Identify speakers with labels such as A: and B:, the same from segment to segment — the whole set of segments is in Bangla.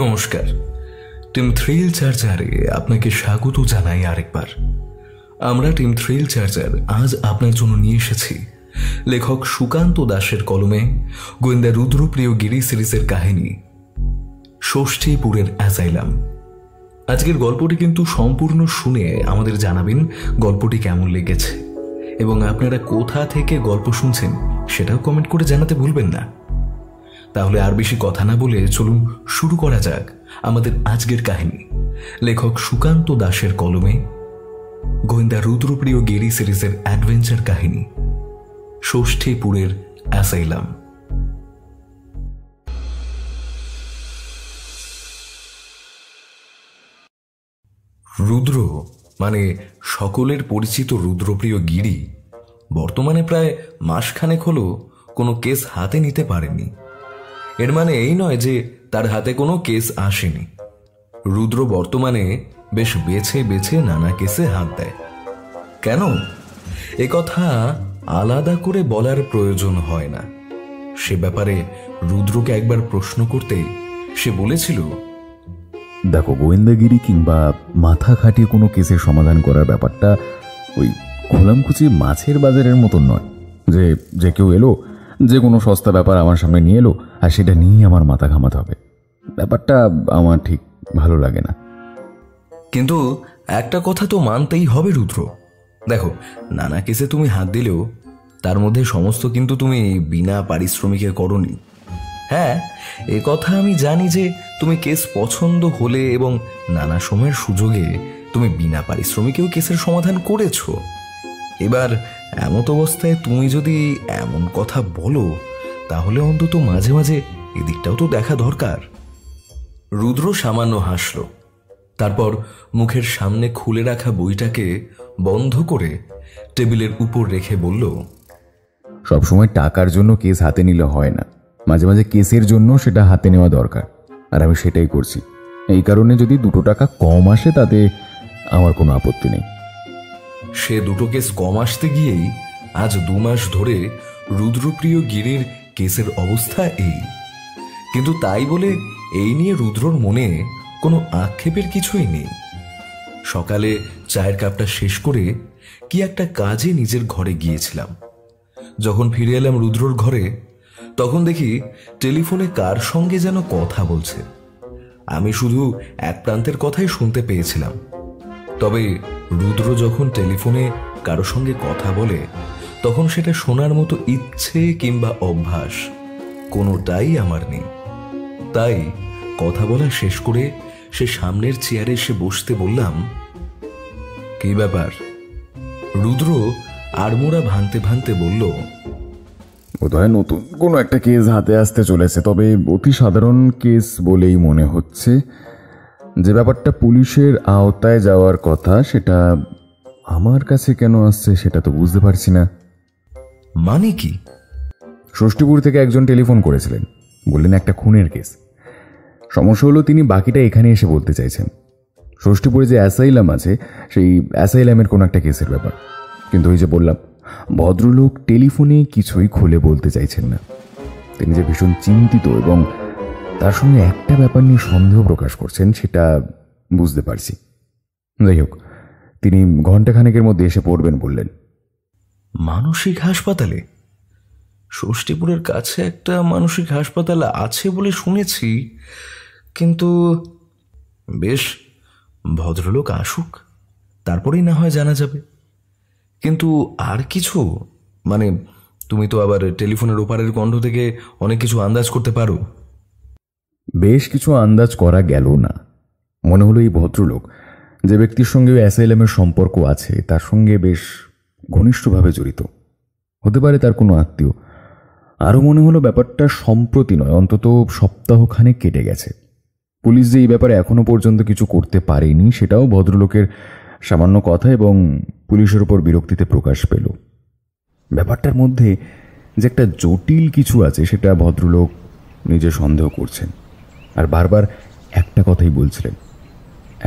A: নমস্কার, টিম থ্রিল চার্জারে আপনাকে স্বাগত জানাই আরেকবার। আমরা টিম থ্রিল চার্জার আজ আপনার জন্য নিয়ে এসেছি লেখক সুকান্ত দাসের কলমে গোয়েন্দা রুদ্রপ্রিয় গিরি সিরিজের কাহিনী ষষ্ঠীপুরের অ্যাসাইলাম। আজকের গল্পটি কিন্তু সম্পূর্ণ শুনে আমাদের জানাবেন গল্পটি কেমন লেগেছে এবং আপনারা কোথা থেকে গল্প শুনছেন সেটাও কমেন্ট করে জানাতে ভুলবেন না। তাহলে আর বেশি কথা না বলে চলুন শুরু করা যাক আমাদের আজকের কাহিনী লেখক সুকান্ত দাসের কলমে গোয়েন্দা রুদ্রপ্রিয় গিরি সিরিজের অ্যাডভেঞ্চার কাহিনী ষষ্ঠীপুরের অ্যাসাইলাম। রুদ্র মানে সকলের পরিচিত রুদ্রপ্রিয় গিরি বর্তমানে প্রায় মাসখানেক হলো কোনো কেস হাতে নিতে পারেনি। এর মানে এই নয় যে তার হাতে কোনো কেস আসেনি। রুদ্র বর্তমানে বেশ বেছে বেছে নানা কেসে হাত দেয়। কেন এ কথা আলাদা করে বলার প্রয়োজন হয় না। সে ব্যাপারে রুদ্রকে একবার প্রশ্ন করতেই সে বলেছিল,
B: দেখো, গোয়েন্দাগিরি কিংবা মাথা খাটিয়ে কোনো কেসের সমাধান করার ব্যাপারটা ওই খোলামকুচি মাছের বাজারের মতন নয় যে যে কেউ এলো, যে কোনো সস্তা ব্যাপার আমার সামনে নিয়ে এলো আর সেটা নিয়েই আমার মাথা ঘামাতে হবে। ব্যাপারটা আমার ঠিক ভালো লাগে না।
A: কিন্তু একটা কথা তো মানতেই হবে রুদ্র, দেখো নানা কেসে তুমি হাত দিলেও তার মধ্যে সমস্ত কিন্তু তুমি বিনা পারিশ্রমিকে করনি। হ্যাঁ, এ কথা আমি জানি যে তুমি কেস পছন্দ হলে এবং নানা সময়ের সুযোগে তুমি বিনা পারিশ্রমিকেও কেসের সমাধান করেছো। এবার এমত অবস্থায় তুমি যদি এমন কথা বলো তাহলে অন্তত মাঝে মাঝে এদিকটাও তো দেখা দরকার। রুদ্র সামান্য হাসল, তারপর মুখের সামনে খুলে রাখা বইটাকে বন্ধ করে টেবিলের উপর রেখে বলল,
B: সবসময় টাকার জন্য কেস হাতে নিলে হয় না, মাঝে মাঝে কেসের জন্য সেটা হাতে নেওয়া দরকার, আর আমি সেটাই করছি। এই কারণে যদি 2 টাকা কম আসে তাতে আমার কোনো আপত্তি নেই।
A: সে 2 কেস কম আসতে গিয়েই আজ 2 মাস ধরে রুদ্রপ্রিয় গিরির কেসের অবস্থা এই। কিন্তু তাই বলে এই নিয়ে রুদ্রর মনে কোনো আক্ষেপের কিছুই নেই। সকালে চায়ের কাপটা শেষ করে কি একটা কাজে নিজের ঘরে গিয়েছিলাম। যখন ফিরে এলাম রুদ্রর ঘরে তখন দেখি টেলিফোনে কার সঙ্গে যেন কথা বলছে। আমি শুধু এক প্রান্তের কথাই শুনতে পেয়েছিলাম, তবে রুদ্র যখন টেলিফোনে কারো সঙ্গে কথা বলে তখন সেটা শোনার মতো ইচ্ছে কিংবা অভ্যাস কোনোটাই আমার নেই। তাই কথা বলা শেষ করে সে সামনের চেয়ারে এসে বসতে বললাম, কি ব্যাপার? রুদ্র আড়মোড়া ভাঙতে ভাঙতে বলল,
B: বোধহয় নতুন কোনো একটা কেস হাতে আসতে চলেছে, তবে অতি সাধারণ কেস বলেই মনে হচ্ছে। যে ব্যাপারটা পুলিশের আওতায় যাওয়ার কথা সেটা আমার কাছে কেন আসছে সেটা তো বুঝতে পারছি না।
A: মানে কি?
B: ষষ্ঠীপুর থেকে একজন টেলিফোন করেছিলেন, বললেন একটা খুনের কেস। সমস্যা হলো তিনি বাকিটা এখানে এসে বলতে চাইছেন। ষষ্ঠীপুরে যে অ্যাসাইলাম আছে সেই অ্যাসাইলামের কোনো একটা কেসের ব্যাপার। কিন্তু ওই যে বললাম, ভদ্রলোক টেলিফোনে কিছুই খুলে বলতে চাইছেন না। তিনি যে ভীষণ চিন্তিত এবং তার সঙ্গে একটা ব্যাপার নিয়ে সন্দেহ প্রকাশ করছেন সেটা বুঝতে পারছি। যাই হোক, তিনি ঘণ্টাখানেকের মধ্যে এসে পড়বেন বললেন।
A: মানসিক হাসপাতালে? ষষ্ঠীপুরের কাছে একটা মানসিক হাসপাতাল আছে বলে শুনেছি, কিন্তু বেশ, ভদ্রলোক আসুক, তারপরেই না হয় জানা যাবে। কিন্তু আর কিছু মানে তুমি তো আবার টেলিফোনের ওপারের কণ্ঠ থেকে অনেক কিছু আন্দাজ করতে পারো।
B: বেশ কিছু আন্দাজ করা গেল না। মনে হলো এই ভদ্রলোক যে ব্যক্তির সঙ্গে অ্যাসাইলামের সম্পর্ক আছে তার সঙ্গে বেশ ঘনিষ্ঠভাবে জড়িত হতে পারে, তার কোনো আত্মীয়। আরও মনে হলো ব্যাপারটা সম্প্রতি নয়, অন্তত সপ্তাহখানেক কেটে গেছে। পুলিশ যে এই ব্যাপারে এখনো পর্যন্ত কিছু করতে পারেনি সেটাও ভদ্রলোকের সামান্য কথা এবং পুলিশের উপর বিরক্তিতে প্রকাশ পেল। ব্যাপারটার মধ্যে যে একটা জটিল কিছু আছে সেটা ভদ্রলোক নিজে সন্দেহ করছেন, আর বারবার একটা কথাই বলছিলেন,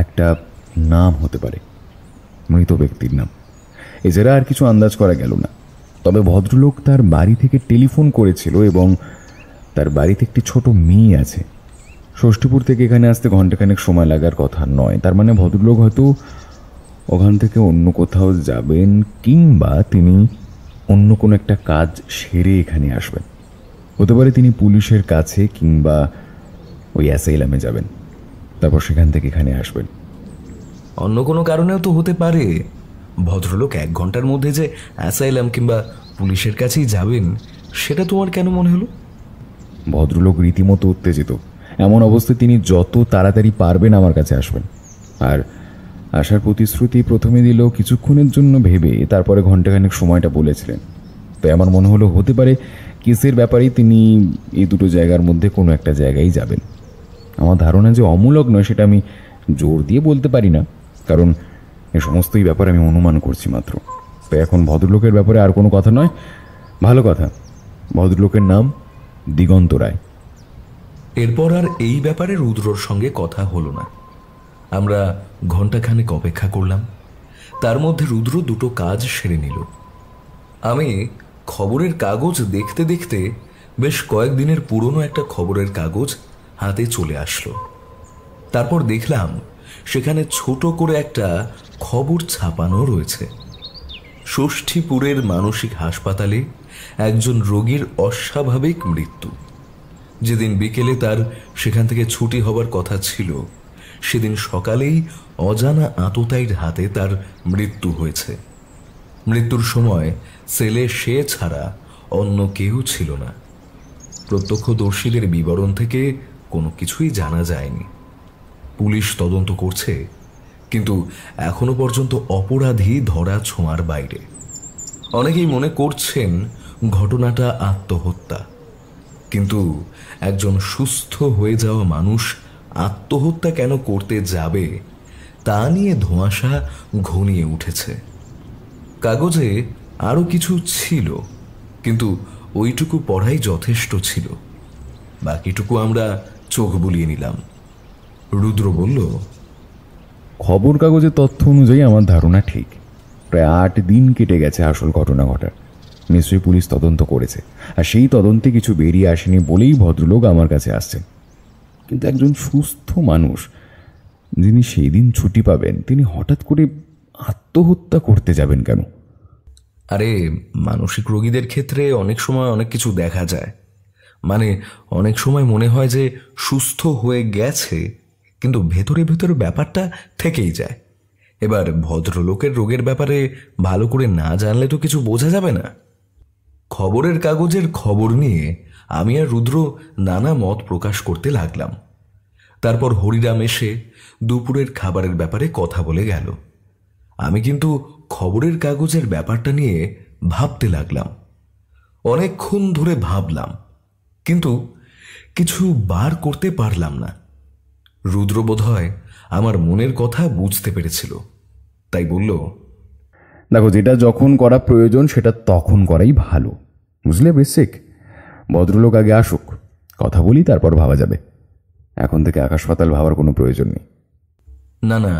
B: একটা নাম হতে পারে, মৃত ব্যক্তির নাম। এছাড়া আর কিছু আন্দাজ করা গেল না। তবে ভদ্রলোক তার বাড়ি থেকে টেলিফোন করেছিল এবং তার বাড়িতে একটি ছোট মেয়ে আছে। ষষ্ঠীপুর থেকে এখানে আসতে ঘন্টাখানেক সময় লাগার কথা নয়। তার মানে ভদ্রলোক হয়তো ওখান থেকে অন্য কোথাও যাবেন, কিংবা তিনি অন্য কোনো একটা কাজ সেরে এখানে আসবেন। হতে পারে তিনি পুলিশের কাছে কিংবা ওই অ্যাসাইলামে যাবেন, তারপর সেখান থেকে এখানে আসবেন।
A: অন্য কোনো কারণেও তো হতে পারে। ভদ্রলোক 1 ঘন্টার মধ্যে যে অ্যাসাইলাম কিংবা পুলিশের কাছেই যাবেন, সেটা তোমার কেন মনে হলো?
B: ভদ্রলোক রীতিমতো উত্তেজিত। এমন অবস্থায় তিনি যত তাড়াতাড়ি পারবেন আমার কাছে আসবেন। আর আসার প্রতিশ্রুতি প্রথমে দিল কিছুক্ষণের জন্য ভেবে, তারপরে ঘন্টাখানেক সময়টা বলেছিলেন। তাই আমার মনে হলো হতে পারে কেসের ব্যাপারেই তিনি এই দুটো জায়গার মধ্যে কোনো একটা জায়গায় যাবেন। আমার ধারণা যে অমূলক নয় সেটা আমি জোর দিয়ে বলতে পারি না, কারণ এ সমস্তই ব্যাপারে আমি অনুমান করছি মাত্র। তাই এখন ভদ্রলোকের ব্যাপারে আর কোনো কথা নয়। ভালো কথা, ভদ্রলোকের নাম দিগন্ত রায়।
A: এরপর আর এই ব্যাপারে রুদ্রর সঙ্গে কথা হলো না। আমরা ঘন্টাখানেক অপেক্ষা করলাম। তার মধ্যে রুদ্র দুটো কাজ সেরে নিল। আমি খবরের কাগজ দেখতে দেখতে বেশ কয়েকদিনের পুরনো একটা খবরের কাগজ হাতে চলে আসলো। তারপর দেখলাম সেখানে ছোট করে একটা খবর ছাপানো রয়েছে। ষষ্ঠীপুরের মানসিক হাসপাতালে একজন রোগীর অস্বাভাবিক মৃত্যু। যেদিন বিকেলে তার সেখান থেকে ছুটি হবার কথা ছিল, সেদিন সকালেই অজানা আততায়ীর হাতে তার মৃত্যু হয়েছে। মৃত্যুর সময় সেলে সে ছাড়া অন্য কেউ ছিল না। প্রত্যক্ষদর্শীদের বিবরণ থেকে কোনো কিছুই জানা যায়নি। পুলিশ তদন্ত করছে, কিন্তু এখনো পর্যন্ত অপরাধী ধরা ছোঁয়ার বাইরে। অনেকেই মনে করছেন ঘটনাটা আত্মহত্যা, কিন্তু একজন সুস্থ হয়ে যাওয়া মানুষ আত্মহত্যা কেন করতে যাবে তা নিয়ে ধোঁয়াশা ঘনিয়ে উঠেছে। কাগজে আরো কিছু ছিল, কিন্তু ওইটুকু পড়াই যথেষ্ট ছিল। বাকিটুকু আমরা চোখ বুলিয়ে নিলাম। রুদ্র বলল,
B: খবর কাগজের তথ্য অনুযায়ী আমার ধারণা ঠিক। প্রায় 8 দিন কেটে গেছে আসল ঘটনা ঘটার। নিশ্চয়ই পুলিশ তদন্ত করেছে, আর সেই তদন্তে কিছু বেরিয়ে আসেনি বলেই ভদ্রলোক আমার কাছে আসছেন। কিন্তু একজন সুস্থ মানুষ যিনি সেই দিন ছুটি পাবেন, তিনি হঠাৎ করে আত্মহত্যা করতে যাবেন কেন?
A: আরে, মানসিক রোগীদের ক্ষেত্রে অনেক সময় অনেক কিছু দেখা যায়। মানে অনেক সময় মনে হয় যে সুস্থ হয়ে গেছে, কিন্তু ভেতরে ভেতরে ব্যাপারটা থেকেই যায়। এবার ভদ্রলোকের রোগের ব্যাপারে ভালো করে না জানলে তো কিছু বোঝা যাবে না। খবরের কাগজের খবর নিয়ে আমি আর রুদ্র নানা মত প্রকাশ করতে লাগলাম। তারপর হরিরাম এসে দুপুরের খাবারের ব্যাপারে কথা বলে গেল। আমি কিন্তু খবরের কাগজের ব্যাপারটা নিয়ে ভাবতে লাগলাম। অনেকক্ষণ ধরে ভাবলাম, কিন্তু কিছু বার করতে পারলাম না। রুদ্র বোধহয় আমার মনের কথা বুঝতে পেরেছিল, তাই বলল,
B: দেখো, যেটা যখন করা প্রয়োজন সেটা তখন করাই ভালো, বুঝলে বেসিক? ভদ্রলোক আগে আসুক, কথা বলি, তারপর ভাবা যাবে। এখন থেকে আকাশ পাতাল ভাবার কোনো প্রয়োজন নেই।
A: না না,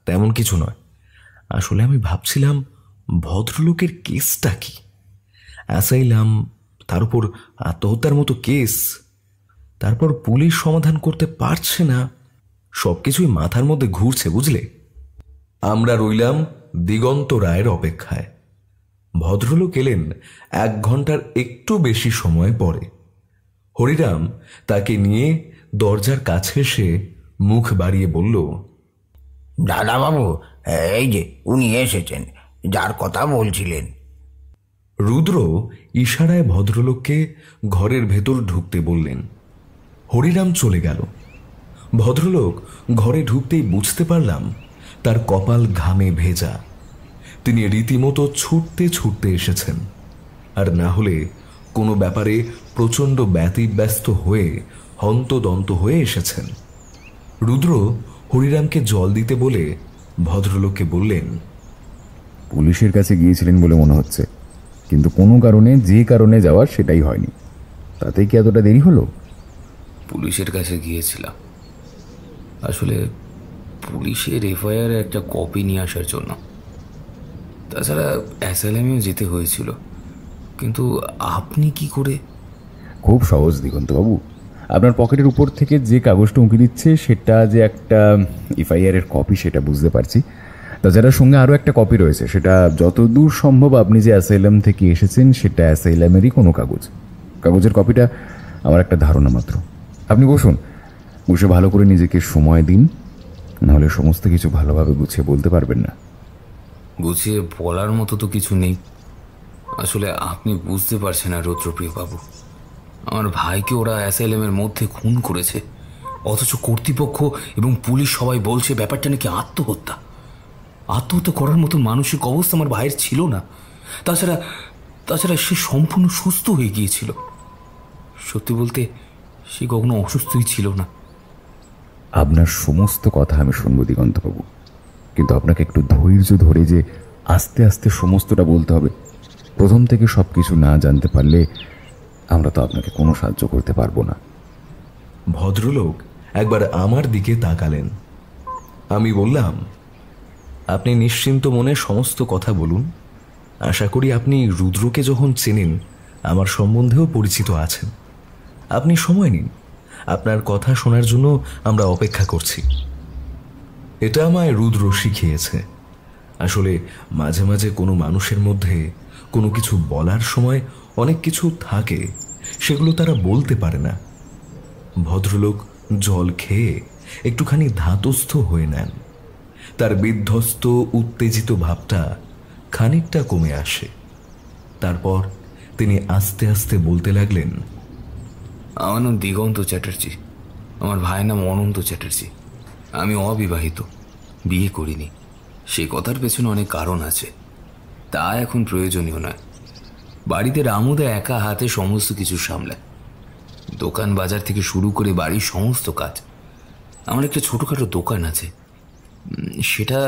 A: তেমন কিছু নয়। আসলে আমি ভাবছিলাম ভদ্রলোকের কেসটা কি। অ্যাসাইলাম, তার উপর আত্মহত্যার মতো কেস, তারপর পুলিশ সমাধান করতে পারছে না। সবকিছুই মাথার মধ্যে ঘুরছে, বুঝলে। আমরা রইলাম দিগন্ত রায়ের অপেক্ষায়। ভদ্রলোক এলেন 1 ঘন্টার একটু বেশি সময় পরে। হরিরাম তাকে নিয়ে দরজার কাছে এসে মুখ বাড়িয়ে বলল,
C: দাদাবাবু, এই যে উনি এসেছেন, যার কথা বলছিলেন।
A: রুদ্র ইশারায় ভদ্রলোককে ঘরের ভেতর ঢুকতে বললেন। হরিরাম চলে গেল। ভদ্রলোক ঘরে ঢুকতেই বুঝতে পারলাম তার কপাল ঘামে ভেজা। তিনি রীতিমতো ছুটতে ছুটতে এসেছেন, আর না হলে কোনো ব্যাপারে প্রচণ্ড ব্যতিব্যস্ত হয়ে হন্তদন্ত হয়ে এসেছেন। রুদ্র হরিরামকে জল দিতে বলে ভদ্রলোককে বললেন,
B: পুলিশের কাছে গিয়েছিলেন বলে মনে হচ্ছে, কিন্তু কোনো কারণে, যে কারণে যাওয়ার সেটাই হয়নি। তাতে কি এতটা দেরি হলো?
D: পুলিশের কাছে গিয়েছিলাম আসলে পুলিশের এফআইআর একটা কপি নিয়ে আসার জন্য। তাছাড়া অ্যাসাইলামেও যেতে হয়েছিল। কিন্তু আপনি কি করে?
B: খুব সহজ দিগন্তবাবু, আপনার পকেটের উপর থেকে যে কাগজটা উঁকি দিচ্ছে সেটা যে একটা এফআইআর এর কপি সেটা বুঝতে পারছি। তাছাড়া সঙ্গে আরও একটা কপি রয়েছে, সেটা যতদূর সম্ভব আপনি যে অ্যাসাইলাম থেকে এসেছেন সেটা অ্যাসাইলামেরই কোনো কাগজের কপিটা আমার একটা ধারণা মাত্র। আপনি বসুন, বসে ভালো করে নিজেকে সময় দিন, নাহলে সমস্ত কিছু ভালোভাবে গুছিয়ে বলতে পারবেন না।
D: গুছিয়ে বলার মতো তো কিছু নেই। আসলে আপনি বুঝতে পারছেন না রুদ্রপ্রিয় বাবু, আমার ভাইকে ওরা অ্যাসাইলামের মধ্যে খুন করেছে, অথচ কর্তৃপক্ষ এবং পুলিশ সবাই বলছে ব্যাপারটা নাকি আত্মহত্যা করার মতো মানসিক অবস্থা আমার ভাইয়ের ছিল না। তাছাড়া সে সম্পূর্ণ সুস্থ হয়ে গিয়েছিল। সত্যি বলতে সে কখনো অসুস্থই ছিল না।
B: আপনার সমস্ত কথা আমি শুনবো দিগন্তবাবু, কিন্তু আপনাকে একটু ধৈর্য ধরে যে আস্তে আস্তে সমস্তটা বলতে হবে। প্রথম থেকে সব কিছু না জানতে পারলে আমরা তো আপনাকে কোনো সাহায্য করতে পারবো না।
A: ভদ্রলোক একবার আমার দিকে তাকালেন। আমি বললাম, আপনি নিশ্চিন্ত মনে সমস্ত কথা বলুন। আশা করি আপনি রুদ্রকে যখন চেনেন আমার সম্বন্ধেও পরিচিত আছেন। আপনি সময় নিন, আপনার কথা শোনার জন্য আমরা অপেক্ষা করছি। এটা আমায় রুদ্র শিখিয়েছে। আসলে মাঝে মাঝে কোনো মানুষের মধ্যে কোনো কিছু বলার সময় অনেক কিছু থাকে, সেগুলো তারা বলতে পারে না। ভদ্রলোক জল খেয়ে একটুখানি ধাতস্থ হয়ে নেন। তার বিধ্বস্ত উত্তেজিত ভাবটা খানিকটা কমে আসে। তারপর তিনি আস্তে আস্তে বলতে লাগলেন,
D: আমার নাম দিগন্ত চ্যাটার্জি, আমার ভাইয়ের নাম অনন্ত চ্যাটার্জি। আমি অবিবাহিত, বিয়ে করিনি। সে কথার পেছনে অনেক কারণ আছে, তা এখন প্রয়োজনীয় নয়। বাড়িতে রামুদা একা হাতে সমস্ত কিছু সামলায়, দোকান বাজার থেকে শুরু করে বাড়ির সমস্ত কাজ। আমার একটা ছোটোখাটো দোকান আছে, সেটা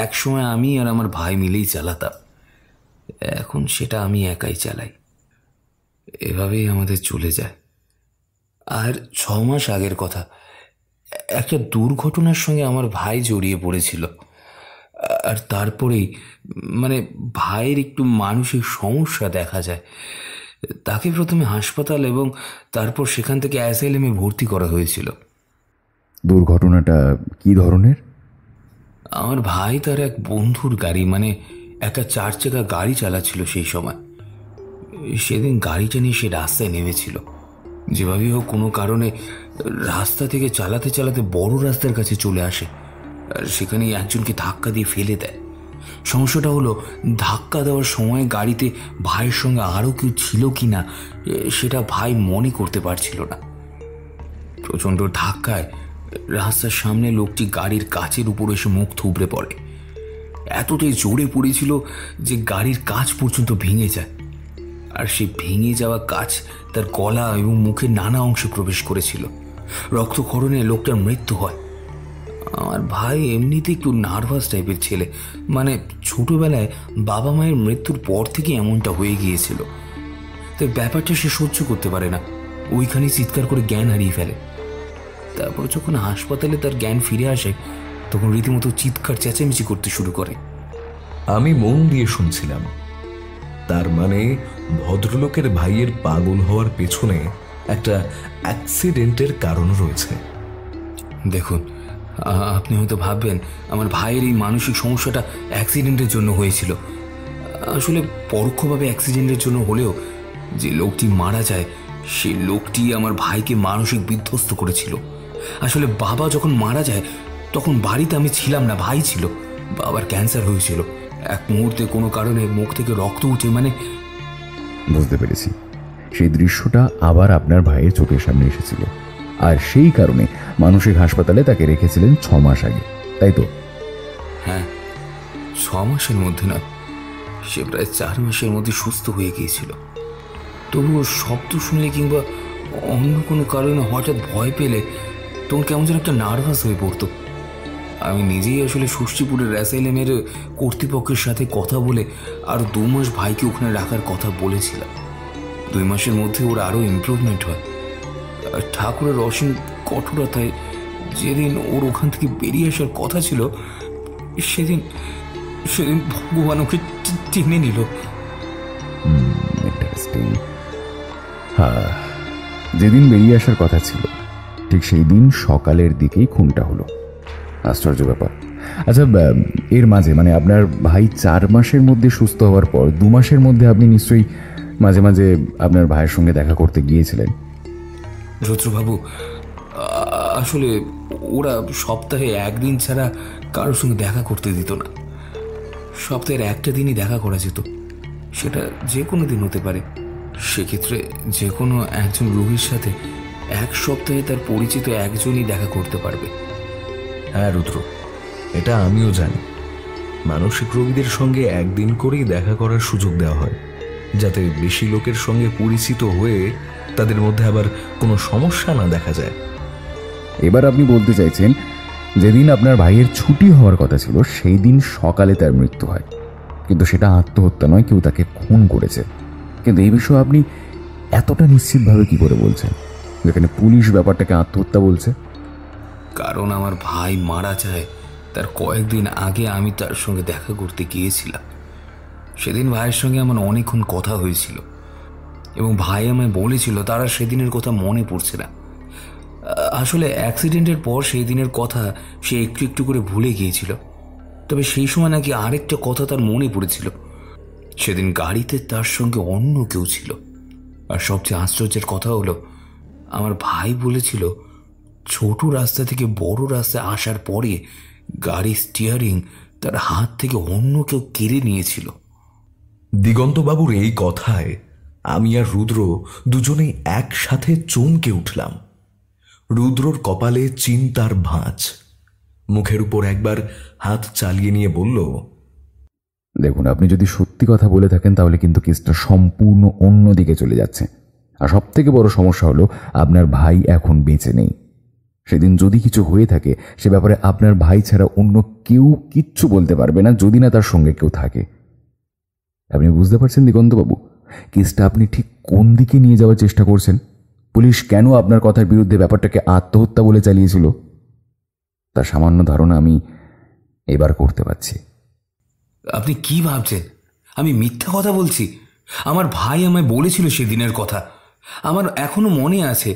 D: একসময় আমি আর আমার ভাই মিলেই চালাতাম। এখন সেটা আমি একাই চালাই। এভাবেই আমাদের চলে যায়। আর 6 মাস আগের কথা, একটা দুর্ঘটনার সঙ্গে আমার ভাই জড়িয়ে পড়েছিল। আর তারপরেই ভাইয়ের একটু মানসিক সমস্যা দেখা যায়। তাকে প্রথমে হাসপাতাল এবং তারপর সেখান থেকে অ্যাসাইলামে ভর্তি করা হয়েছিল।
B: দুর্ঘটনাটা কি ধরনের?
D: আমার ভাই তার এক বন্ধুর গাড়ি, একটা 4 চাকা গাড়ি চালাচ্ছিল সেই সময়। সেদিন গাড়িটা নিয়ে সে রাস্তায় নেমেছিল। যেভাবেই হোক কোনো কারণে রাস্তা থেকে চালাতে চালাতে বড় রাস্তার কাছে চলে আসে, আর সেখানেই একজনকে ধাক্কা দিয়ে ফেলে দেয়। সমস্যাটা হলো, ধাক্কা দেওয়ার সময় গাড়িতে ভাইয়ের সঙ্গে আরও কেউ ছিল কি না সেটা ভাই মনে করতে পারছিল না। প্রচণ্ড ধাক্কায় রাস্তার সামনে লোকটি গাড়ির কাচের উপর এসে মুখ থুবড়ে পড়ে। এতটাই জোরে পড়েছিল যে গাড়ির কাচ পর্যন্ত ভেঙে যায়, আর সেই ভেঙে যাওয়া কাচ তার গলা এবং মুখের নানা অংশে প্রবেশ করেছিল। রক্তক্ষরণে লোকটার মৃত্যু হয়। আমার ভাই এমনিতে একটু নার্ভাস টাইপের ছেলে, ছোটবেলায় বাবা মায়ের মৃত্যুর পর থেকে এমনটা হয়ে গিয়েছিল। তাই ব্যাপারটা সে সহ্য করতে পারে না, ওইখানেই চিৎকার করে জ্ঞান হারিয়ে ফেলে। তারপর যখন হাসপাতালে তার জ্ঞান ফিরে আসে, তখন রীতিমতো চিৎকার চেঁচামেচি করতে শুরু করে।
A: আমি মন দিয়ে শুনছিলাম। তার ভদ্রলোকের ভাইয়ের পাগল হওয়ার পেছনে একটা অ্যাক্সিডেন্টের কারণ রয়েছে।
D: দেখুন, আপনি হয়তো ভাববেন আমার ভাইয়ের এই মানসিক সমস্যাটা অ্যাক্সিডেন্টের জন্য হয়েছিল। আসলে পরোক্ষভাবে অ্যাক্সিডেন্টের জন্য হলেও যে লোকটি মারা যায় সেই লোকটি আমার ভাইকে মানসিক বিধ্বস্ত করেছিল। আসলে বাবা যখন মারা যায় তখন বাড়িতে আমি ছিলাম না, ভাই ছিল। বাবার ক্যান্সার হয়েছিল। এক মুহূর্তে কোনো কারণে মুখ থেকে রক্ত উঠে
B: বুঝতে পেরেছি। সেই দৃশ্যটা আবার আপনার ভাইয়ের চোখের সামনে এসেছিল, আর সেই কারণে মানসিক হাসপাতালে তাকে রেখেছিলেন 6 মাস আগে, তাই তো?
D: হ্যাঁ, 6 মাসের মধ্যে না, সে প্রায় 4 মাসের মধ্যে সুস্থ হয়ে গিয়েছিল। তবুও শব্দ শুনলে কিংবা অন্য কোনো কারণে হঠাৎ ভয় পেলে তখন কেমন যেন একটা নার্ভাস হয়ে পড়তো। আমি নিজেই আসলে ষষ্ঠীপুরের অ্যাসাইলামের কর্তৃপক্ষের সাথে কথা বলে আর 2 মাস ভাইকে ওখানে রাখার কথা বলেছিলাম। 2 মাসের মধ্যে ওর আরও ইমপ্রুভমেন্ট হয়। আর ঠাকুরের অসীম কঠোরতায় যেদিন ওর ওখান থেকে বেরিয়ে আসার কথা ছিল, সেদিন ভগবান ওকে টেনে নিল।
B: যেদিন বেরিয়ে আসার কথা ছিল ঠিক সেই দিন সকালের দিকেই খুনটা হলো। আশ্চর্য ব্যাপার। আচ্ছা, এর মাঝে মানে আপনার ভাই 4 মাসের মধ্যে সুস্থ হওয়ার পর 2 মাসের মধ্যে আপনি নিশ্চয়ই মাঝে মাঝে আপনার ভাইয়ের সঙ্গে দেখা করতে গিয়েছিলেন।
D: রুদ্রবাবু, আসলে ওরা সপ্তাহে একদিন ছাড়া কারোর সঙ্গে দেখা করতে দিত না। সপ্তাহের একটা দিনই দেখা করা যেত, সেটা যে কোনো দিন হতে পারে। সেক্ষেত্রে যে কোনো একজন রোগীর সাথে 1 সপ্তাহে তার পরিচিত একজনই দেখা করতে পারবে।
A: হ্যাঁ রুদ্র, এটা আমিও জানি। মানসিক রোগীদের সঙ্গে একদিন করেই দেখা করার সুযোগ দেওয়া হয়, যাতে বেশি লোকের সঙ্গে পরিচিত হয়ে তাদের মধ্যে আবার কোনো সমস্যা না দেখা যায়।
B: এবার আপনি বলতে চাইছেন যেদিন আপনার ভাইয়ের ছুটি হওয়ার কথা ছিল সেই দিন সকালে তার মৃত্যু হয়, কিন্তু সেটা আত্মহত্যা নয়, কেউ তাকে খুন করেছে। কিন্তু এই বিষয়ে আপনি এতটা নিশ্চিতভাবে কি করে বলছেন, যেখানে পুলিশ ব্যাপারটাকে আত্মহত্যা বলছে?
D: কারণ আমার ভাই মারা যায় তার কয়েকদিন আগে আমি তার সঙ্গে দেখা করতে গিয়েছিলাম। সেদিন ভাইয়ের সঙ্গে আমার অনেকক্ষণ কথা হয়েছিল এবং ভাই আমায় বলেছিল তারা সেদিনের কথা মনে পড়ছে না। আসলে অ্যাক্সিডেন্টের পর সেই দিনের কথা সে একটু একটু করে ভুলে গিয়েছিল। তবে সেই সময় নাকি আরেকটা কথা তার মনে পড়েছিল, সেদিন গাড়িতে তার সঙ্গে অন্য কেউ ছিল। আর সবচেয়ে আশ্চর্যের কথা হলো, আমার ভাই বলেছিল ছোট রাস্তা থেকে বড় রাস্তায় আসার পরে গাড়ির স্টিয়ারিং তার হাত থেকে অন্য কেউ কেড়ে নিয়েছিল।
A: দিগন্তবাবুর এই কথায় আমি আর রুদ্র দুজনেই একসাথে চমকে উঠলাম। রুদ্রর কপালে চিন্তার ভাঁজ, মুখের উপর একবার হাত চালিয়ে নিয়ে বলল,
B: দেখুন, আপনি যদি সত্যি কথা বলে থাকেন তাহলে কিন্তু কেসটা সম্পূর্ণ অন্য দিকে চলে যাচ্ছে। আর সব থেকে বড় সমস্যা হলো আপনার ভাই এখন বেঁচে নেই। সেদিন যদি কিছু হয়ে থাকে সে ব্যাপারে আপনার ভাই ছাড়া অন্য কেউ কিচ্ছু বলতে পারবে না, যদি না তার সঙ্গে কেউ থাকে। আপনি বুঝতে পারছেন দিগন্তবাবু, কেসটা আপনি ঠিক কোন দিকে নিয়ে যাওয়ার চেষ্টা করছেন? পুলিশ কেন আপনার কথার বিরুদ্ধে ব্যাপারটাকে আত্মহত্যা বলে চালিয়েছিল তার সামান্য ধারণা আমি এবার করতে পারছি।
D: আপনি কি ভাবছেন আমি মিথ্যা কথা বলছি? আমার ভাই আমায় বলেছিল সেদিনের কথা, আমার এখনো মনে আছে।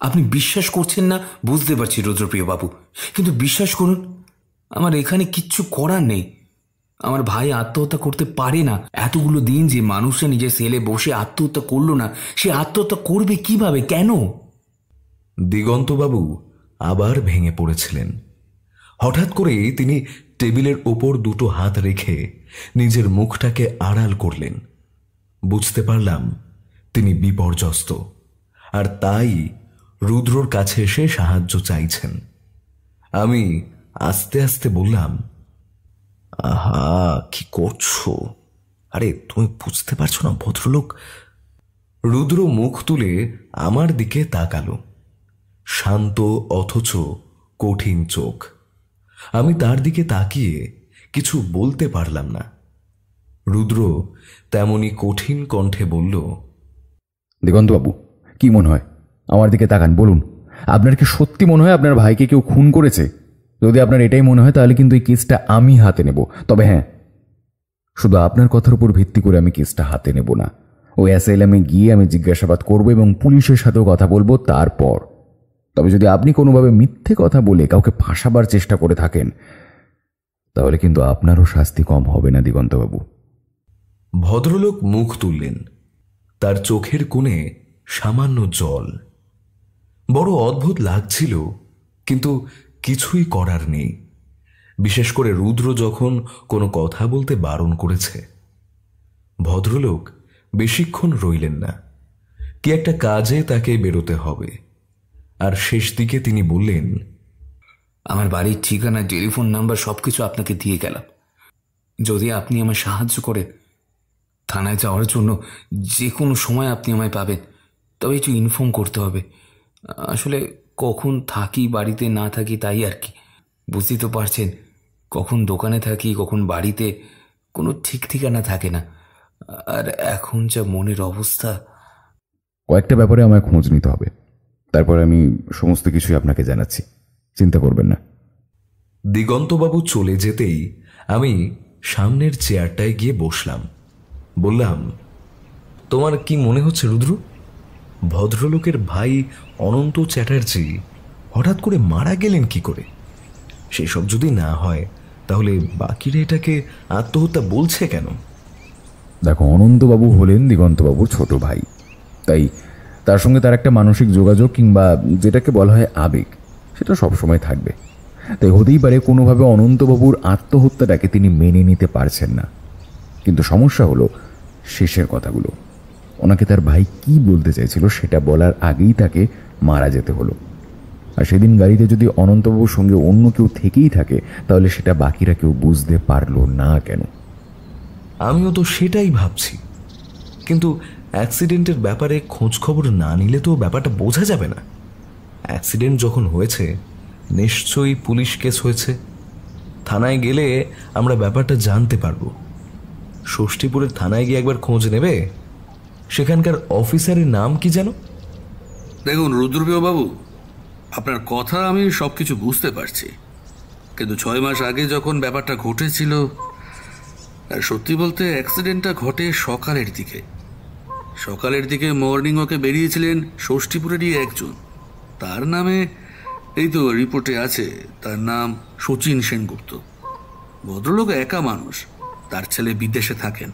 D: আপনি বিশ্বাস করছেন না বুঝতে পারছি রুদ্রপ্রিয় বাবু, কিন্তু বিশ্বাস করুন আমার এখানে কিচ্ছু করার নেই। আমার ভাই আত্মহত্যা করতে পারে না। এতগুলো দিন যে মানুষরা নিজের সেলে বসে আত্মহত্যা করলো না, সে আত্মহত্যা করবে কিভাবে, কেন?
A: দিগন্তবাবু আবার ভেঙে পড়েছিলেন। হঠাৎ করে তিনি টেবিলের ওপর দুটো হাত রেখে নিজের মুখটাকে আড়াল করলেন। বুঝতে পারলাম তিনি বিপর্যস্ত, আর তাই রুদ্রর কাছে এসে সাহায্য চাইছেন। আমি আস্তে আস্তে বললাম, আহা, কি করছো? আরে তুমি বুঝতে পারছো না ভদ্রলোক? রুদ্র মুখ তুলে আমার দিকে তাকালো, শান্ত অথচ কঠিন চোখ। আমি তার দিকে তাকিয়ে কিছু বলতে পারলাম না। রুদ্র তেমনি কঠিন কণ্ঠে বলল,
B: দিগন্তবাবু, কি মনে হয়? আমার দিকে তাকান, বলুন, আপনার কি সত্যি মনে হয় আপনার ভাইকে কেউ খুন করেছে? যদি আপনার এটাই মনে হয় তাহলে কিন্তু এই কেসটা আমি হাতে নেব। তবে হ্যাঁ, শুধু আপনার কথার উপর ভিত্তি করে আমি কেসটা হাতে নেব না। ওই অ্যাসাইলামে গিয়ে আমি জিজ্ঞাসাবাদ করব এবং পুলিশের সাথেও কথা বলবো তারপর। তবে যদি আপনি কোনোভাবে মিথ্যে কথা বলে কাউকে ফাঁসাবার চেষ্টা করে থাকেন তাহলে কিন্তু আপনারও শাস্তি কম হবে না দিগন্তবাবু।
A: ভদ্রলোক মুখ তুললেন, তার চোখের কোণে সামান্য জল। বড় অদ্ভুত লাগছিল, কিন্তু কিছুই করার নেই। বিশেষ করে রুদ্র যখন কোনো কথা বলতে বারণ করেছে। ভদ্রলোক বেশিক্ষণ রইলেন না, কি একটা কাজে তাকে বেরোতে হবে। আর শেষ দিকে তিনি বললেন,
D: আমার বাড়ির ঠিকানা, টেলিফোন নাম্বার সবকিছু আপনাকে দিয়ে গেলাম। যদি আপনি আমায় সাহায্য করেন, থানায় যাওয়ার জন্য যে কোনো সময় আপনি আমায় পাবেন, তবে একটু ইনফর্ম করতে হবে। আসলে কখন থাকি বাড়িতে না থাকি তাই আর কি, বুঝতেই তো পারছেন। কখন দোকানে থাকি কখন বাড়িতে, কোনো ঠিক ঠিকানা থাকে না। আর এখন যা মনের অবস্থা।
B: কয়েকটা ব্যাপারে আমায় খোঁজ নিতে হবে, তারপর আমি সমস্ত কিছুই আপনাকে জানাচ্ছি, চিন্তা করবেন না।
A: দিগন্তবাবু চলে যেতেই আমি সামনের চেয়ারটায় গিয়ে বসলাম। বললাম, তোমার কি মনে হচ্ছে রুদ্র? ভদ্রলোকের ভাই অনন্ত চ্যাটার্জি হঠাৎ করে মারা গেলেন কি করে? সেসব যদি না হয় তাহলে বাকিরা এটাকে আত্মহত্যা বলছে কেন?
B: দেখো, অনন্তবাবু হলেন দিগন্তবাবুর ছোট ভাই, তাই তার সঙ্গে তার একটা মানসিক যোগাযোগ কিংবা যেটাকে বলা হয় আবেগ, সেটা সবসময় থাকবে। তাই হতেই পারে কোনোভাবে অনন্তবাবুর আত্মহত্যাটাকে তিনি মেনে নিতে পারছেন না। কিন্তু সমস্যা হলো শেষের কথাগুলো। ওনাকে তার ভাই কি বলতে চাইছিল সেটা বলার আগেই তাকে মারা যেতে হলো। আর সেদিন গাড়িতে যদি অনন্তবাবুর সঙ্গে অন্য কেউ থেকেই থাকে তাহলে সেটা বাকিরা কেউ বুঝতে পারলো না কেন?
A: আমিও তো সেটাই ভাবছি, কিন্তু অ্যাক্সিডেন্টের ব্যাপারে খোঁজ খবর না নিলে তো ব্যাপারটা বোঝা যাবে না। অ্যাক্সিডেন্ট যখন হয়েছে নিশ্চয়ই পুলিশ কেস হয়েছে। থানায় গেলে আমরা ব্যাপারটা জানতে পারবো। ষষ্ঠীপুরের থানায় গিয়ে একবার খোঁজ নেবে। সেখানকার অফিসারের নাম কি যেন?
E: দেখুন রুদ্রপ্রিয় বাবু, আপনার কথা আমি সব কিছু বুঝতে পারছি, কিন্তু 6 মাস আগে যখন ব্যাপারটা ঘটেছিল, আর সত্যি বলতে অ্যাক্সিডেন্টটা ঘটে সকালের দিকে মর্নিং ওয়াকে বেরিয়েছিলেন ষষ্ঠীপুরেরই একজন। তার নামে এই তো রিপোর্টে আছে, তার নাম শচীন সেনগুপ্ত। ভদ্রলোক একা মানুষ, তার ছেলে বিদেশে থাকেন।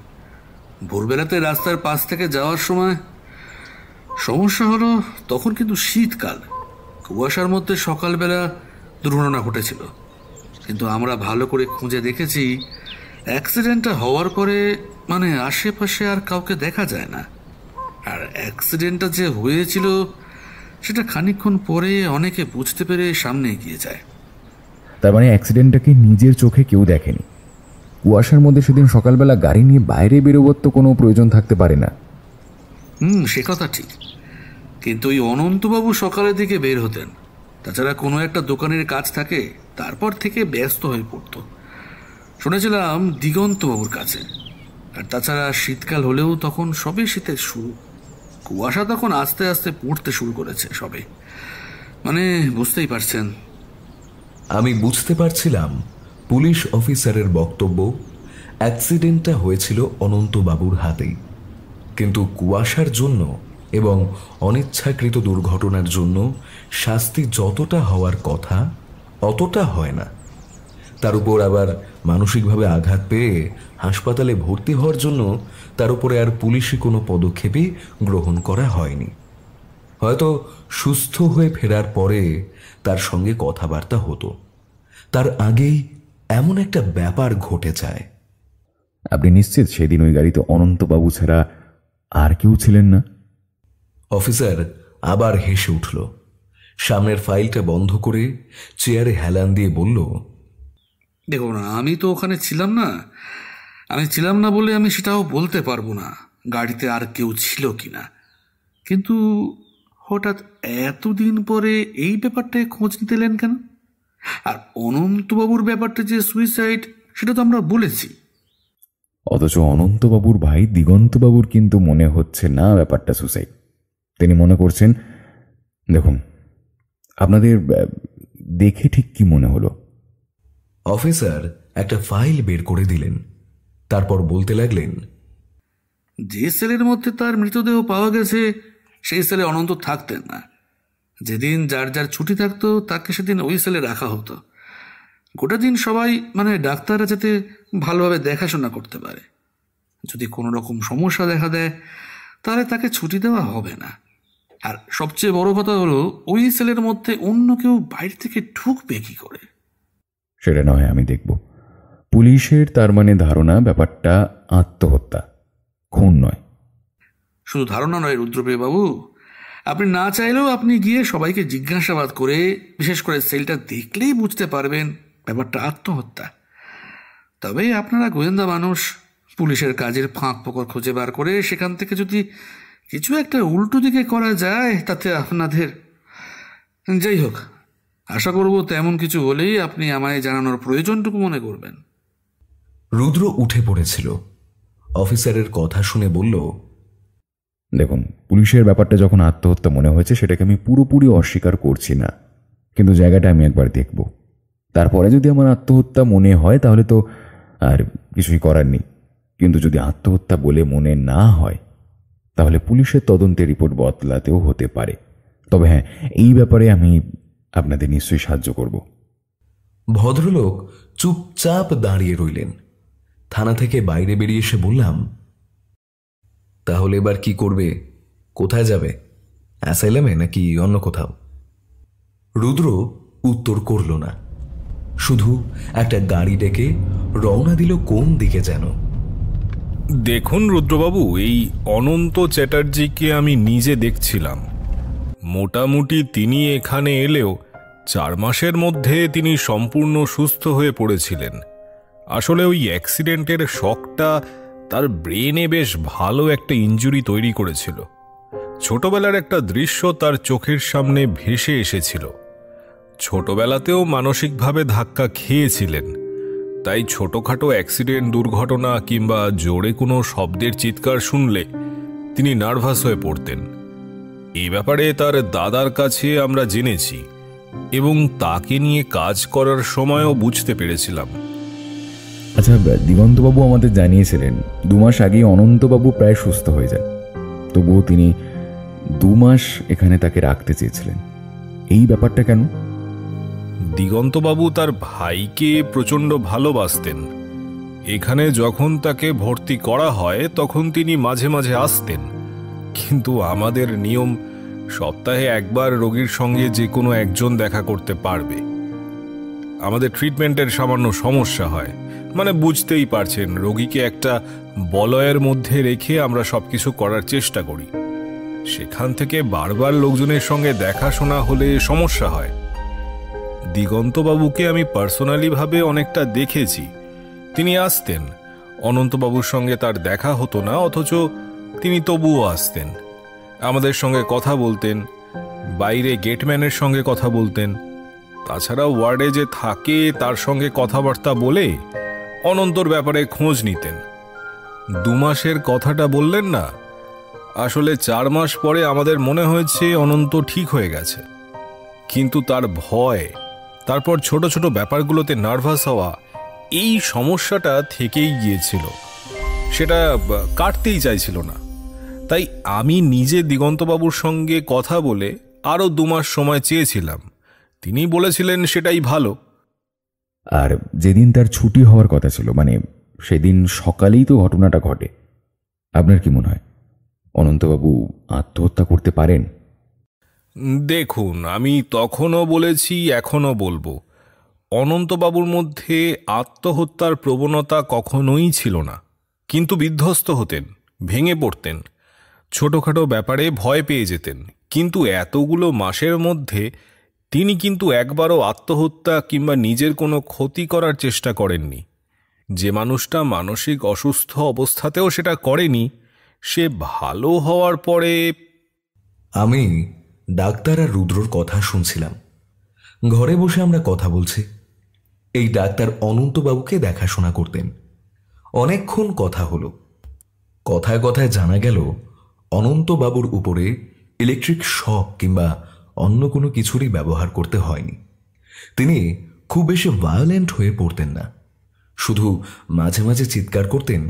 E: ভোরবেলাতে রাস্তার পাশ থেকে যাওয়ার সময় সমস্যা হলো, তখন কিন্তু শীতকাল, কুয়াশার মধ্যে সকালবেলা দুর্ঘটনা ঘটেছিল। কিন্তু আমরা ভালো করে খুঁজে দেখেছি, অ্যাক্সিডেন্টটা হওয়ার পরে মানে আশেপাশে আর কাউকে দেখা যায় না। আর অ্যাক্সিডেন্টটা যে হয়েছিল সেটা খানিকক্ষণ পরে অনেকে বুঝতে পেরে সামনে এগিয়ে যায়।
B: তার মানে অ্যাক্সিডেন্টটাকে নিজের চোখে কেউ দেখেনি। কুয়াশার মধ্যে সেদিন সকালবেলা গাড়ি নিয়ে বাইরে বেরোবার তো কোনো প্রয়োজন থাকতে পারে না।
E: সে কথা ঠিক, কিন্তু ওই অনন্তবাবু সকালের দিকে বের হতেন। তাছাড়া কোনো একটা দোকানের কাজ থাকে, তারপর থেকে ব্যস্ত হয়ে পড়ত। শুনেছিলাম দিগন্তবাবুর কাছে। আর তাছাড়া শীতকাল হলেও তখন সবে শীতের শুরু, কুয়াশা তখন আস্তে আস্তে পড়তে শুরু করেছে সবে, মানে বুঝতেই পারছেন।
A: আমি বুঝতে পারছিলাম পুলিশ অফিসারের বক্তব্য অ্যাক্সিডেন্টটা হয়েছিল অনন্তবাবুর হাতেই, কিন্তু কুয়াশার জন্য এবং অনিচ্ছাকৃত দুর্ঘটনার জন্য শাস্তি যতটা হওয়ার কথা অতটা হয় না। তার উপর আবার মানসিকভাবে আঘাত পেয়ে হাসপাতালে ভর্তি হওয়ার জন্য তার উপরে আর পুলিশি কোনো পদক্ষেপই গ্রহণ করা হয়নি। হয়তো সুস্থ হয়ে ফেরার পরে তার সঙ্গে কথাবার্তা হতো, তার আগেই এমন একটা ব্যাপার ঘটে যায়।
B: আপনি নিশ্চিত সেদিন ওই গাড়িতে অনন্তবাবু ছাড়া আর কেউ ছিলেন না?
A: অফিসার আবার হেসে উঠল। সামনের ফাইলটা বন্ধ করে চেয়ারে হেলান দিয়ে বলল,
E: দেখো না, আমি তো ওখানে ছিলাম না বলে আমি সেটাও বলতে পারবো না গাড়িতে আর কেউ ছিল কিনা। কিন্তু হঠাৎ এতদিন পরে এই ব্যাপারটায় খোঁজ নিতে এলেন কেন? আর অনন্তবাবুর ব্যাপারটা যে সুইসাইড, সেটা তো আমরা বলেছি।
B: অথচ অনন্তবাবুর ভাই দিগন্তবাবুর কিন্তু মনে হচ্ছে না ব্যাপারটা সুসাইড। তিনি মনে করছেন, দেখুন আপনাদের দেখে ঠিক কি মনে হলো?
A: অফিসার একটা ফাইল বের করে দিলেন, তারপর বলতে লাগলেন,
E: যে সেলের মধ্যে তার মৃতদেহ পাওয়া গেছে সেই সেলে অনন্ত থাকতেন না। যেদিন যার যার ছুটি থাকতো তাকে সেদিন ওই সেলে রাখা হতো। গোটা দিন সবাই মানে ডাক্তাররা যাতে ভালোভাবে দেখাশোনা করতে পারে। যদি কোনো রকম সমস্যা দেখা দেয় তাহলে তাকে ছুটি দেওয়া হবে না। আর সবচেয়ে বড় কথা হলো, ওই সেলের মধ্যে অন্য কেউ বাইরে থেকে ঢুকবে কি করে?
B: সেটা নয়, আমি দেখব। পুলিশের তার মানে ধারণা ব্যাপারটা আত্মহত্যা, খুন নয়।
E: শুধু ধারণা নয় রুদ্রপ্রিয় বাবু, আপনি না চাইলেও আপনি গিয়ে সবাইকে জিজ্ঞাসাবাদ করে, বিশেষ করে সেলটা দেখলেই বুঝতে পারবেন ব্যাপারটা আত্মহত্যা। তবে আপনারা গোয়েন্দা মানুষ, পুলিশের কাজের ফাঁক ফোকর খুঁজে বার করে সেখান থেকে যদি কিছু একটা উল্টো দিকে করা যায় তাতে আপনাদের, যাই হোক, আশা করব তেমন কিছু হলেই আপনি আমায় জানানোর প্রয়োজনটুকু মনে করবেন।
A: রুদ্র উঠে পড়েছিল। অফিসারের কথা শুনে বলল,
B: দেখুন, পুলিশের ব্যাপারটা যখন আত্মহত্যা মনে হয়েছে সেটাকে আমি পুরোপুরি অস্বীকার করছি না, কিন্তু জায়গাটা আমি একবার দেখব। তারপরে যদি আমার আত্মহত্যা মনে হয় তাহলে তো আর কিছুই করার নেই। কিন্তু যদি আত্মহত্যা বলে মনে না হয় তাহলে পুলিশের তদন্তের রিপোর্ট বদলাতেও হতে পারে। তবে হ্যাঁ, এই ব্যাপারে আমি আপনাদের নিশ্চয়ই সাহায্য করব।
A: ভদ্রলোক চুপচাপ দাঁড়িয়ে রইলেন। থানা থেকে বাইরে বেরিয়ে এসে বললাম, তাহলে এবার কি করবে? কোথায় যাবে? অ্যাসাইলামে নাকি অন্য কোথাও? রুদ্র উত্তর করল না, শুধু একটা গাড়ি ডেকে রওনা দিল কোন দিকে যেন।
F: দেখুন রুদ্রবাবু, এই অনন্ত চ্যাটার্জিকে আমি নিজে দেখছিলাম। মোটামুটি তিনি এখানে এলেও 4 মাসের মধ্যে তিনি সম্পূর্ণ সুস্থ হয়ে পড়েছিলেন। আসলে ওই অ্যাক্সিডেন্টের শকটা তার ব্রেনে বেশ ভালো একটা ইনজুরি তৈরি করেছিল। ছোটবেলার একটা দৃশ্য তার চোখের সামনে ভেসে এসেছিল। ছোটবেলাতেও মানসিকভাবে ধাক্কা খেয়েছিলেন, তাই ছোটখাটো অ্যাক্সিডেন্ট, দুর্ঘটনা কিংবা জোরে কোনো শব্দের চিৎকার শুনলে তিনি নার্ভাস হয়ে পড়তেন। এই ব্যাপারে তার দাদার কাছে আমরা জেনেছি এবং তাকে নিয়ে কাজ করার সময়ও বুঝতে পেরেছিলাম।
B: আচ্ছা, দিগন্তবাবু আমাদের জানিয়েছিলেন 2 মাস আগেই অনন্তবাবু প্রায় সুস্থ হয়ে যান, তবুও তিনি 2 মাস এখানে তাকে রাখতে চেয়েছিলেন। এই ব্যাপারটা কেন?
F: দিগন্তবাবু তার ভাইকে প্রচণ্ড ভালোবাসতেন। এখানে যখন তাকে ভর্তি করা হয় তখন তিনি মাঝে মাঝে আসতেন, কিন্তু আমাদের নিয়ম সপ্তাহে একবার রোগীর সঙ্গে যে কোনো একজন দেখা করতে পারবে। আমাদের ট্রিটমেন্টের সামান্য সমস্যা হয়, মানে বুঝতেই পারছেন, রোগীকে একটা বলয়ের মধ্যে রেখে আমরা সবকিছু করার চেষ্টা করি। সেখান থেকে বারবার লোকজনের সঙ্গে দেখাশোনা হলে সমস্যা হয়। দিগন্তবাবুকে আমি পার্সোনালি ভাবে অনেকটা দেখেছি। তিনি আসতেন, অনন্তবাবুর সঙ্গে তার দেখা হতো না, অথচ তিনি তবুও আসতেন, আমাদের সঙ্গে কথা বলতেন, বাইরে গেটম্যানের সঙ্গে কথা বলতেন। তাছাড়া ওয়ার্ডে যে থাকে তার সঙ্গে কথাবার্তা বলে অনন্তর ব্যাপারে খোঁজ নিতেন। 2 মাসের কথাটা বললেন না, আসলে 4 মাস পরে আমাদের মনে হয়েছে অনন্ত ঠিক হয়ে গেছে, কিন্তু তার ভয়, তারপর ছোট ছোট ব্যাপারগুলোতে নার্ভাস হওয়া, এই সমস্যাটা থেকেই গিয়েছিল, সেটা কাটতেই চাইছিল না। তাই আমি নিজে দিগন্তবাবুর সঙ্গে কথা বলে আরও 2 মাস সময় চেয়েছিলাম। তিনি বলেছিলেন সেটাই ভালো।
B: আর যেদিন তার ছুটি হওয়ার কথা ছিল, মানে সেদিন সকালেই তো ঘটনাটা ঘটে। আপনার কি মনে হয় অনন্তবাবু আত্মহত্যা করতে পারেন?
F: দেখুন, আমি তখনও বলেছি, এখনও বলবো, অনন্তবাবুর মধ্যে আত্মহত্যার প্রবণতা কখনোই ছিল না, কিন্তু বিধ্বস্ত হতেন, ভেঙে পড়তেন, ছোটখাটো ব্যাপারে ভয় পেয়ে যেতেন। কিন্তু এতগুলো মাসের মধ্যে তিনি কিন্তু একবারও আত্মহত্যা কিংবা নিজের কোনো ক্ষতি করার চেষ্টা করেননি। যে মানুষটা মানসিক অসুস্থ অবস্থাতেও সেটা করেনি, সে ভালো হওয়ার পরে।
A: আমি ডাক্তার আর রুদ্রর কথা শুনছিলাম। ঘরে বসে আমরা কথা বলছি। এই ডাক্তার অনন্তবাবুকে দেখাশোনা করতেন। অনেকক্ষণ কথা হলো। কথায় কথায় জানা গেল অনন্তবাবুর উপরে ইলেকট্রিক শক কিংবা অন্য কোনো কিছুরই ব্যবহার করতে হয়নি। তিনি খুব বেশি ভায়োলেন্ট হয়ে পড়তেন না, শুধু মাঝে মাঝে চিৎকার করতেন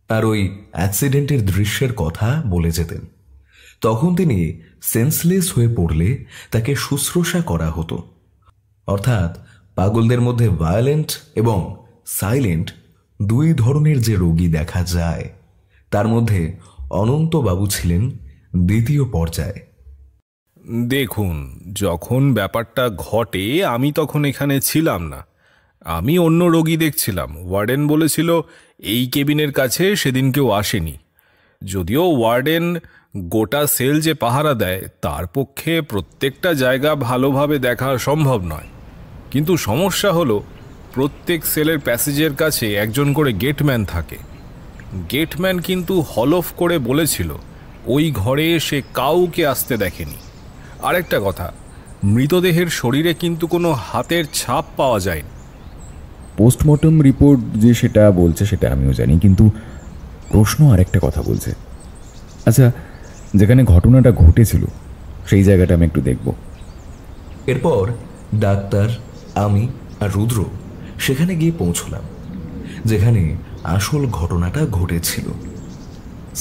A: আর ওই অ্যাক্সিডেন্টের দৃশ্যের কথা বলে যেতেন। তখন তিনি সেন্সলেস হয়ে পড়লে তাকে শুশ্রূষা করা হতো। অর্থাৎ পাগলদের মধ্যে ভায়োলেন্ট এবং সাইলেন্ট 2 ধরনের যে রোগী দেখা যায়, তার মধ্যে অনন্তবাবু ছিলেন 2য় পর্যায়ে।
F: দেখুন, যখন ব্যাপারটা ঘটে আমি তখন এখানে ছিলাম না, আমি অন্য রোগী দেখছিলাম। ওয়ার্ডেন বলেছিল এই কেবিনের কাছে সেদিন কেউ আসেনি। যদিও ওয়ার্ডেন গোটা সেল যে পাহারা দেয়, তার পক্ষে প্রত্যেকটা জায়গা ভালোভাবে দেখা সম্ভব নয়। কিন্তু সমস্যা হলো, প্রত্যেক সেলের প্যাসেজের কাছে একজন করে গেটম্যান থাকে। গেটম্যান কিন্তু হলফ করে বলেছিল ওই ঘরে সে কাউকে আসতে দেখেনি। আরেকটা কথা, মৃতদেহের শরীরে কিন্তু কোনো হাতের ছাপ পাওয়া যায়নি।
B: পোস্টমর্টম রিপোর্ট যে সেটা বলছে সেটা আমিও জানি, কিন্তু প্রশ্ন আরেকটা কথা বলছে। আচ্ছা, যেখানে ঘটনাটা ঘটেছিল সেই জায়গাটা আমি একটু দেখব।
A: এরপর ডাক্তার, আমি আর রুদ্র সেখানে গিয়ে পৌঁছলাম যেখানে আসল ঘটনাটা ঘটেছিল।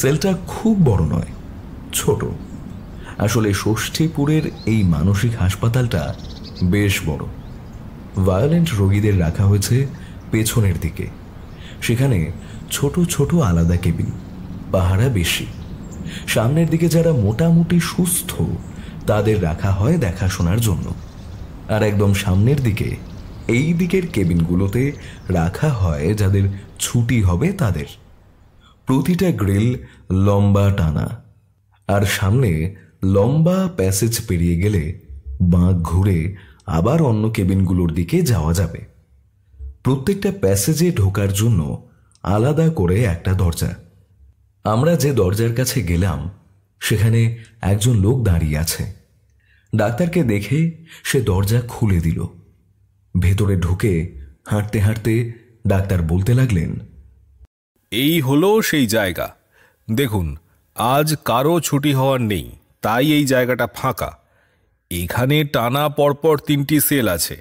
A: সেলটা খুব বড় নয়, ছোট। আসলে ষষ্ঠীপুরের এই মানসিক হাসপাতালটা বেশ বড়। ভায়োলেন্ট রোগীদের রাখা হয়েছে পেছনের দিকে। সেখানে ছোট ছোট আলাদা কেবিন, পাহারা বেশি। সামনের দিকে যারা মোটামুটি সুস্থ তাদের রাখা হয় দেখাশোনার জন্য, আর একদম সামনের দিকে এই দিকের কেবিনগুলোতে রাখা হয় যাদের ছুটি হবে তাদের। প্রতিটা গ্রিল লম্বা টানা, আর সামনে লম্বা প্যাসেজ পেরিয়ে গেলে বাঁক ঘুরে আবার অন্য কেবিনগুলোর দিকে যাওয়া যাবে। প্রত্যেকটা প্যাসেজে ঢোকার জন্য আলাদা করে একটা দরজা। আমরা যে দরজার কাছে গেলাম সেখানে একজন লোক দাঁড়িয়ে আছে। ডাক্তারকে দেখে সে দরজা খুলে দিল। ভেতরে ঢুকে হাঁটতে হাঁটতে ডাক্তার বলতে লাগলেন,
F: এই হলো সেই জায়গা। দেখুন, আজ কারো ছুটি হওয়ার নেই, তাই এই জায়গাটা ফাঁকা। এখানে টানা পরপর 3টি সেল আছে।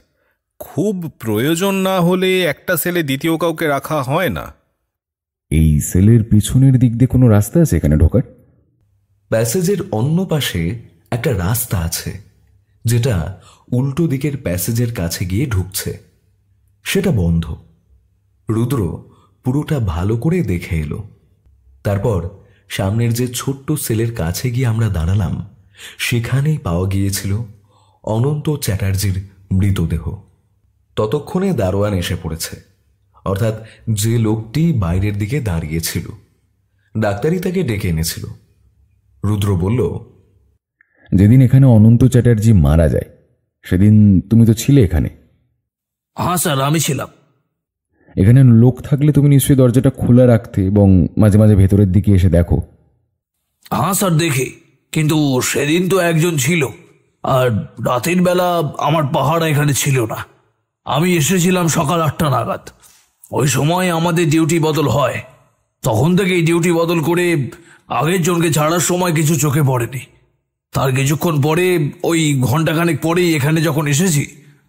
F: খুব প্রয়োজন না হলে একটা সেলে দ্বিতীয় কাউকে রাখা হয় না।
B: এই সেলের পিছনের দিক দিয়ে কোনো রাস্তা আছে এখানে ঢোকার?
A: প্যাসেজের অন্য পাশে একটা রাস্তা আছে, যেটা উল্টো দিকের প্যাসেজের কাছে গিয়ে ঢুকছে। সেটা বন্ধ। রুদ্র পুরোটা ভালো করে দেখে এলো। তারপর সামনের যে ছোট্ট সেলের কাছে গিয়ে আমরা দাঁড়ালাম, সেখানেই পাওয়া গিয়েছিল অনন্ত চ্যাটার্জির মৃতদেহ। ততক্ষণে দারোয়ান এসে পড়েছে, অর্থাৎ যে লোকটি বাইরের দিকে দাঁড়িয়েছিল। ডাক্তারই তাকে ডেকে এনেছিল। রুদ্র বলল,
B: যেদিন এখানে অনন্ত চ্যাটার্জি মারা যায় সেদিন তুমি তো ছিলে এখানে?
E: হ্যাঁ স্যার, আমি ছিলাম।
B: এখানে লোক থাকলে তুমি নিশ্চয়ই দরজাটা খোলা রাখতে এবং মাঝে মাঝে ভেতরের দিকে এসে দেখো।
E: হ্যাঁ স্যার, দেখি, কিন্তু সেদিন তো একজন ছিল, আর রাতের বেলা আমার পাহারা এখানে ছিল না। আমি এসেছিলাম সকাল 8টা নাগাদ। ওই সময় আমাদের ডিউটি বদল হয়। তখন থেকেই ডিউটি বদল করে আগের জনকে ছাড়ার সময় কিছু চোখে পড়েনি। তার কিছুক্ষণ পরে, ওই ঘন্টাখানেক পরেই এখানে যখন এসেছি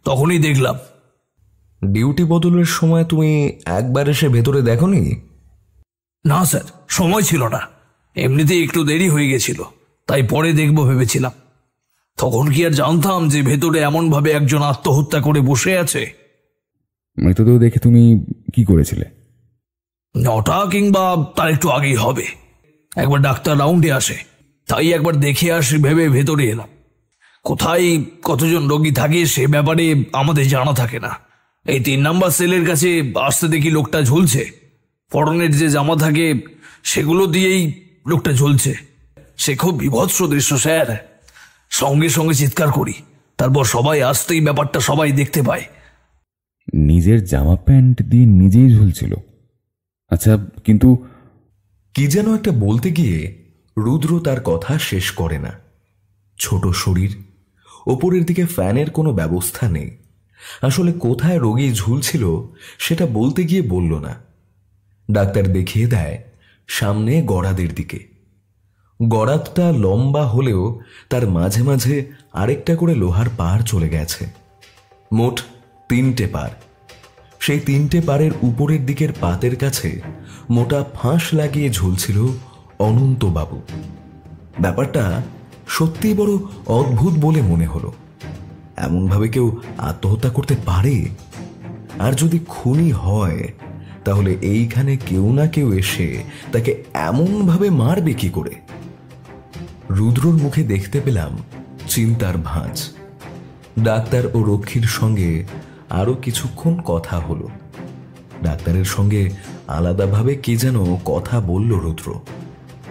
E: তখনই দেখলাম।
A: ডিউটি বদলের সময় তুমি একবার এসে ভেতরে দেখোনি?
E: না স্যার, সময় ছিল না। এমনিতেই একটু দেরি হয়ে গেছিল, তাই পরে দেখবো ভেবেছিলাম। তখন কি আর জানতাম যে ভেতরে এমনভাবে একজন আত্মহত্যা করে বসে আছে।
B: মৃতদেহ দেখে তুমি কি করেছিলে?
E: 9টা কিংবা তার একটু আগেই হবে। একবার ডাক্তার রাউন্ডে আসে, তাই একবার দেখে আসি ভেবে ভেতরে এলাম। কোথায় কতজন রোগী থাকে সে ব্যাপারে আমাদের জানা থাকে না। এই 3 নম্বর সেলের কাছে আসতে দেখি লোকটা ঝুলছে। পরনের যে জামা থাকে সেগুলো দিয়েই লোকটা ঝুলছে। সে খুব বিভৎস দৃশ্য স্যার। সঙ্গে সঙ্গে চিৎকার করি, তারপর সবাই আসতেই ব্যাপারটা সবাই দেখতে পায়।
B: নিজের জামা প্যান্ট দিয়ে নিজেই ঝুলছিল? আচ্ছা, কিন্তু
A: কি যেন একটা বলতে গিয়ে রুদ্র তার কথা শেষ করে না। ছোট শরীর, ওপরের দিকে ফ্যানের কোনো ব্যবস্থা নেই। আসলে কোথায় রোগী ঝুলছিল সেটা বলতে গিয়ে বলল না। ডাক্তার দেখিয়ে দেয় সামনে গড়াদের দিকে। গড়াতটা লম্বা হলেও তার মাঝে মাঝে আরেকটা করে লোহার পাড় চলে গেছে। মোট 3টে পাড়। সেই 3টে পাড়ের উপরের দিকের পাতের কাছে মোটা ফাঁস লাগিয়ে ঝুলছিল অনন্তবাবু। ব্যাপারটা সত্যিই বড় অদ্ভুত বলে মনে হলো। এমনভাবে কেউ আত্মহত্যা করতে পারে? আর যদি খুনি হয় তাহলে এইখানে কেউ না কেউ এসে তাকে এমনভাবে মারবে কি করে? রুদ্রর মুখে দেখতে পেলাম চিন্তার ভাঁজ। ডাক্তার ও রক্ষীর সঙ্গে আরো কিছুক্ষণ কথা হলো। ডাক্তারের সঙ্গে আলাদাভাবে কি যেন কথা বলল রুদ্র।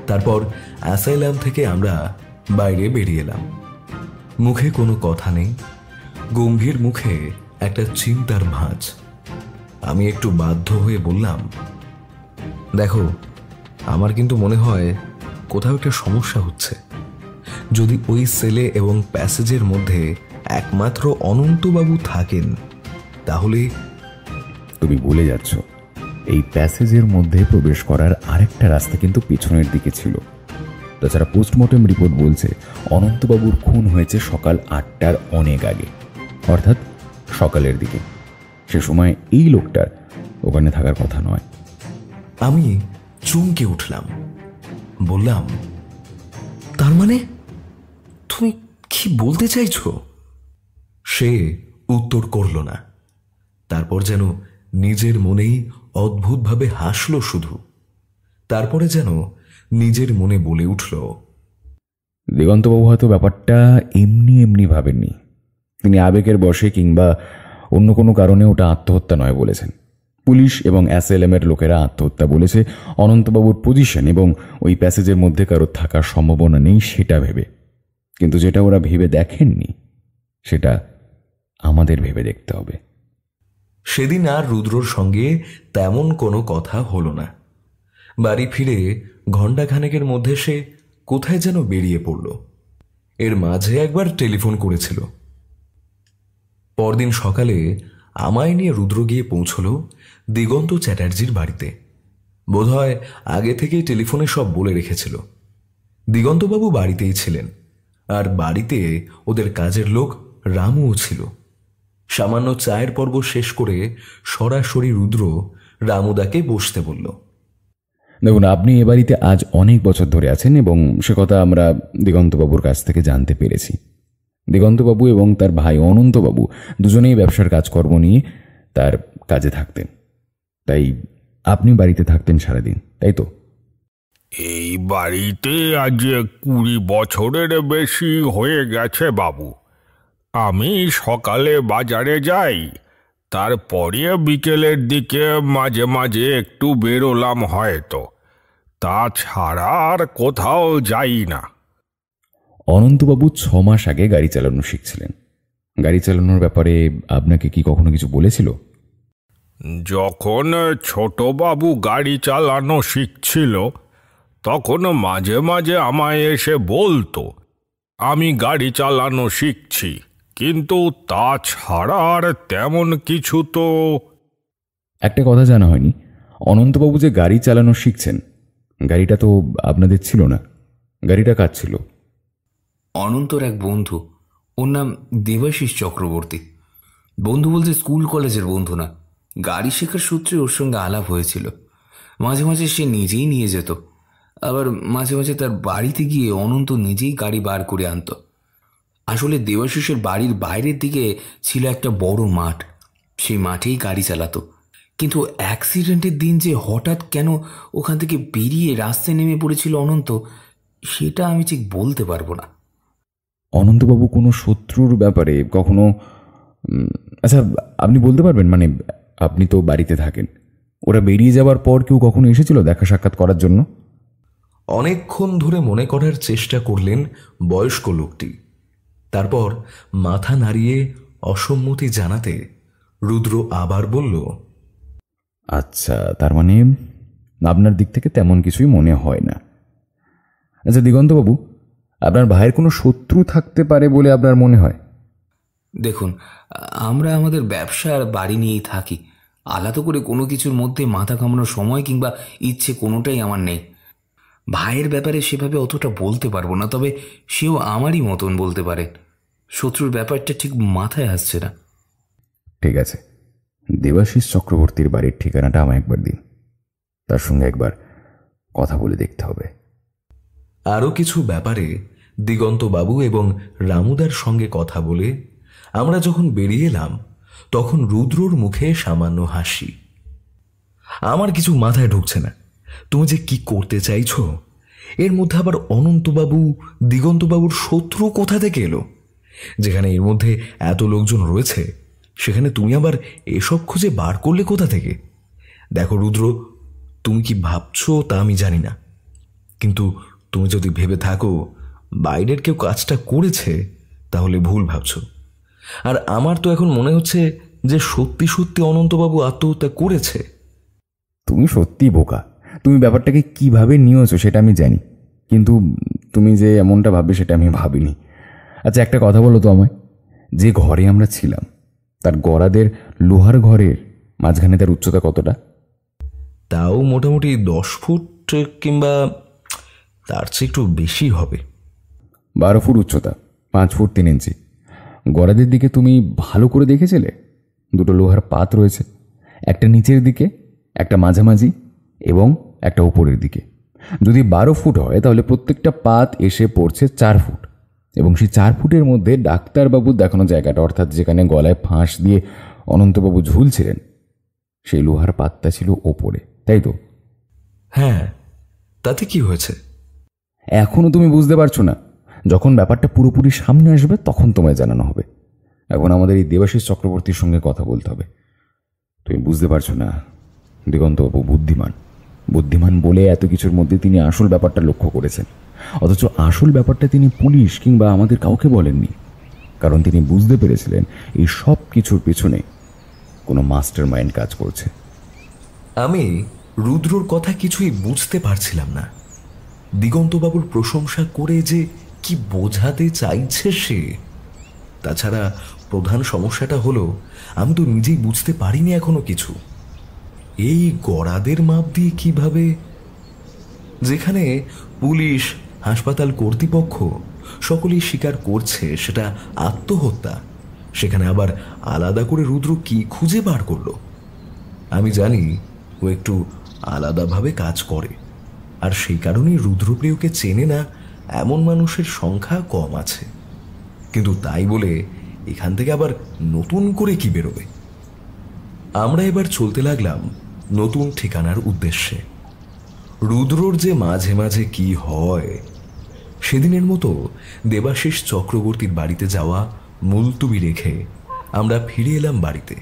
A: তারপর অ্যাসাইলাম থেকে আমরা বাইরে বেরিয়ে এলাম। মুখে কোনো কথা নেই, গম্ভীর মুখে একটা চিন্তার ভাঁজ। আমি একটু বাধ্য হয়ে বললাম, দেখো, আমার কিন্তু মনে হয় কোথাও একটা সমস্যা হচ্ছে। যদি ওই সেলে এবং প্যাসেজের মধ্যে একমাত্র অনন্তবাবু থাকেন তাহলে।
B: তুমি ভুলে যাচ্ছ, এই প্যাসেজের মধ্যে প্রবেশ করার আরেকটা রাস্তা কিন্তু পিছনের দিকে ছিল। তাছাড়া পোস্টমর্টম রিপোর্ট বলছে অনন্তবাবুর খুন হয়েছে সকাল 8টার অনেক আগে, অর্থাৎ সকালের দিকে। সে সময় এই লোকটার ওখানে থাকার কথা নয়।
A: আমি চমকে উঠলাম, বললাম, মানে তুমি কি বলতে চাইছো? সে উত্তর করল না। তারপর যেন নিজের মনেই অদ্ভুতভাবে হাসল শুধু। তারপরে যেন নিজের মনে বলে উঠল,
B: দিগন্তবাবু হয়তো ব্যাপারটা এমনি এমনি ভাবেননি। তিনি আবেগের বশে কিংবা অন্য কোনো কারণে ওটা আত্মহত্যা নয় বলেছেন। পুলিশ এবং SLM এর লোকেরা আত্মহত্যা বলেছে অনন্তবাবুর পজিশন এবং ওই প্যাসেজের মধ্যে কারোর থাকার সম্ভাবনা নেই সেটা ভেবে। কিন্তু যেটা ওরা ভেবে দেখেননি সেটা আমাদের ভেবে দেখতে হবে।
A: সেদিন আর রুদ্রর সঙ্গে তেমন কোনো কথা হলো না। বাড়ি ফিরে ঘণ্টাখানেকের মধ্যে সে কোথায় যেন বেরিয়ে পড়ল। এর মাঝে একবার টেলিফোন করেছিল। পরদিন সকালে আমায় নিয়ে রুদ্র গিয়ে পৌঁছল দিগন্ত চ্যাটার্জির বাড়িতে। বোধহয় আগে থেকেই টেলিফোনে সব বলে রেখেছিল। দিগন্তবাবু বাড়িতেই ছিলেন, আর বাড়িতে ওদের কাজের লোক রামুও ছিল। সামান্য চায়ের পর্ব শেষ করে সরাসরি রুদ্র রামুদাকে বসতে বলল।
B: দেখুন, আপনি এ বাড়িতে আজ অনেক বছর ধরে আছেন এবং সে কথা আমরা দিগন্তবাবুর কাছ থেকে জানতে পেরেছি। দিগন্তবাবু এবং তার ভাই অনন্তবাবু দুজনেই ব্যবসার কাজকর্ম নিয়ে তার কাজে থাকতেন, তাই আপনি বাড়িতে থাকতেন সারাদিন, তাই তো?
G: এই বাড়িতে আজ 20 বছরের বেশি হয়ে গেছে বাবু। আমি সকালে বাজারে যাই, তারপরে বিকেলের দিকে মাঝে মাঝে একটু বেরোলাম হয়তো, তাছাড়া আর কোথাও যাই না।
B: অনন্তবাবু 6 মাস আগে গাড়ি চালানো শিখছিলেন। গাড়ি চালানোর ব্যাপারে আপনাকে কি কখনো কিছু বলেছিল?
G: যখন ছোটবাবু গাড়ি চালানো শিখছিল তখন মাঝে মাঝে আমায় এসে বলতো আমি গাড়ি চালানো শিখছি, কিন্তু তাছাড়া আর তেমন কিছু তো।
B: একটা কথা জানা হয়নি, অনন্তবাবু যে গাড়ি চালানো শিখছেন, গাড়িটা তো আপনাদের ছিল না। গাড়িটা কার ছিল?
D: অনন্তর এক বন্ধু, ওর নাম দেবাশিস চক্রবর্তী। বন্ধু বলতে স্কুল কলেজের বন্ধু না, গাড়ি শেখার সূত্রে ওর সঙ্গে আলাপ হয়েছিল। মাঝে মাঝে সে নিজেই নিয়ে যেত, আবার মাঝে মাঝে তার বাড়িতে গিয়ে অনন্ত নিজেই গাড়ি বার করে আনত। আসলে দেবাশিসের বাড়ির বাইরের দিকে ছিল একটা বড় মাঠ, সেই মাঠেই গাড়ি চালাতো। কিন্তু অ্যাক্সিডেন্টের দিন যে হঠাৎ কেন ওখান থেকে বেরিয়ে রাস্তায় নেমে পড়েছিল অনন্ত, সেটা আমি ঠিক বলতে পারবো না।
B: অনন্তবাবু কোনো শত্রুর ব্যাপারে কখনো, আচ্ছা আপনি বলতে পারবেন? মানে আপনি তো বাড়িতে থাকেন, ওরা বেরিয়ে যাওয়ার পর কেউ কখনো এসেছিল দেখা সাক্ষাৎ করার জন্য?
A: অনেকক্ষণ ধরে মনে করার চেষ্টা করলেন বয়স্ক লোকটি। তারপর মাথা নাড়িয়ে অসম্মতি জানাতে রুদ্র আবার বলল,
B: আচ্ছা, তার মানে আপনার দিক থেকে তেমন কিছুই মনে হয় না। আচ্ছা দিগন্তবাবু, আপনার ভাইয়ের কোনো শত্রু থাকতে পারে বলে আপনার মনে হয়?
D: দেখুন, আমরা আমাদের ব্যবসা আর বাড়ি নিয়েই থাকি। আলাদা করে কোনো কিছুর মধ্যে মাথা কামানোর সময় কিংবা ইচ্ছে কোনোটাই আমার নেই। ভাইয়ের ব্যাপারে সেভাবে অতটা বলতে পারবো না, তবে সেও আমারই মতন বলতে পারেন। শত্রুর ব্যাপারটা ঠিক মাথায় আসছে না।
B: ঠিক আছে, দেবাশিস চক্রবর্তীর বাড়ির ঠিকানাটা আমায় একবার দিন, তার সঙ্গে একবার কথা বলে দেখতে হবে।
A: আরও কিছু ব্যাপারে দিগন্তবাবু এবং রামুদার সঙ্গে কথা বলে আমরা যখন বেরিয়ে এলাম, তখন রুদ্রর মুখে সামান্য হাসি। আমার কিছু মাথায় ঢুকছে না, তুমি যে কি করতে চাইছো। এর মধ্যে আবার অনন্তবাবু দিগন্তবাবুর শত্রু কোথা থেকে এলো? যেখানে এর মধ্যে এত লোকজন রয়েছে, সেখানে তুমি আবার এসব খুঁজে বার করলে কোথা থেকে? দেখো রুদ্র, তুমি কি ভাবছো তা আমি জানি না, কিন্তু তুমি যদি ভেবে থাকো বাইরের কেউ কাজটা করেছে, তাহলে ভুল ভাবছো। আর আমার তো এখন মনে হচ্ছে যে সত্যি সত্যি অনন্তবাবু আত্মহত্যা করেছে।
B: তুমি সত্যি বোকা। তুমি ব্যাপারটাকে কিভাবে নিয়েছো সেটা আমি জানি, কিন্তু তুমি যে এমনটা ভাববে সেটা আমি ভাবিনি। আচ্ছা একটা কথা বলো তো আমায়, যে ঘরে আমরা ছিলাম তার গড়াদের লোহার ঘরের মাঝখানে তার উচ্চতা কতটা?
A: তাও মোটামুটি 10 ফুট কিংবা তার চেয়ে একটু বেশি হবে।
B: 12 ফুট উচ্চতা, 5 ফুট 3 ইঞ্চি। গড়াদের দিকে তুমি ভালো করে দেখেছিলে? দুটো লোহার পাত রয়েছে, একটা নিচের দিকে, একটা মাঝামাঝি এবং একটা উপরের দিকে। যদি 12 ফুট হয় তাহলে প্রত্যেকটা পাত এসে পড়ছে 4 ফুট, এবং সেই 4 ফুটের মধ্যে ডাক্তারবাবুর দেখানো জায়গাটা, অর্থাৎ যেখানে গলায় ফাঁস দিয়ে অনন্তবাবু ঝুলছিলেন, সেই লোহার পাতটা ছিল ওপরে, তাই তো?
A: হ্যাঁ, তাতে কি হয়েছে?
B: এখনো তুমি বুঝতে পারছো না? যখন ব্যাপারটা পুরোপুরি সামনে আসবে তখন তোমায় জানানো হবে। এখন আমাদের এই দেবাশিস চক্রবর্তীর সঙ্গে কথা বলতে হবে। তুমি বুঝতে পারছো না, দিগন্তবাবু বুদ্ধিমান বলে এত কিছুর মধ্যে তিনি আসল ব্যাপারটা লক্ষ্য করেছেন, অথচ আসল ব্যাপারটা তিনি পুলিশ কিংবা আমাদের কাউকে বলেননি, কারণ তিনি বুঝতে পেরেছিলেন এই সব কিছুর পিছনে কোনো মাস্টার মাইন্ড কাজ করছে।
A: আমি রুদ্রর কথা কিছুই বুঝতে পারছিলাম না। দিগন্তবাবুর প্রশংসা করে যে কি বোঝাতে চাইছে সে, তাছাড়া প্রধান সমস্যাটা হলো আমি তো নিজেই বুঝতে পারিনি এখনো কিছু। এই গড়াদের মাপ দিয়ে কিভাবে, যেখানে পুলিশ, হাসপাতাল কর্তৃপক্ষ সকলেই স্বীকার করছে সেটা আত্মহত্যা, সেখানে আবার আলাদা করে রুদ্র কি খুঁজে বার করলো? আমি জানি ও একটু আলাদাভাবে কাজ করে, আর সেই কারণেই রুদ্রপ্রিয়কে চেনে না এমন মানুষের সংখ্যা কম আছে। কিন্তু তাই বলে এখান থেকে আবার নতুন করে কি বেরোবে? আমরা এবার চলতে লাগলাম নতুন ঠিকানার উদ্দেশ্যে। রুদ্রর যে মাঝে মাঝে কি হয়, সেদিনের মতো দেবাশিস চক্রবর্তীর বাড়িতে যাওয়া মুলতুবি রেখে আমরা ফিরে এলাম বাড়িতে।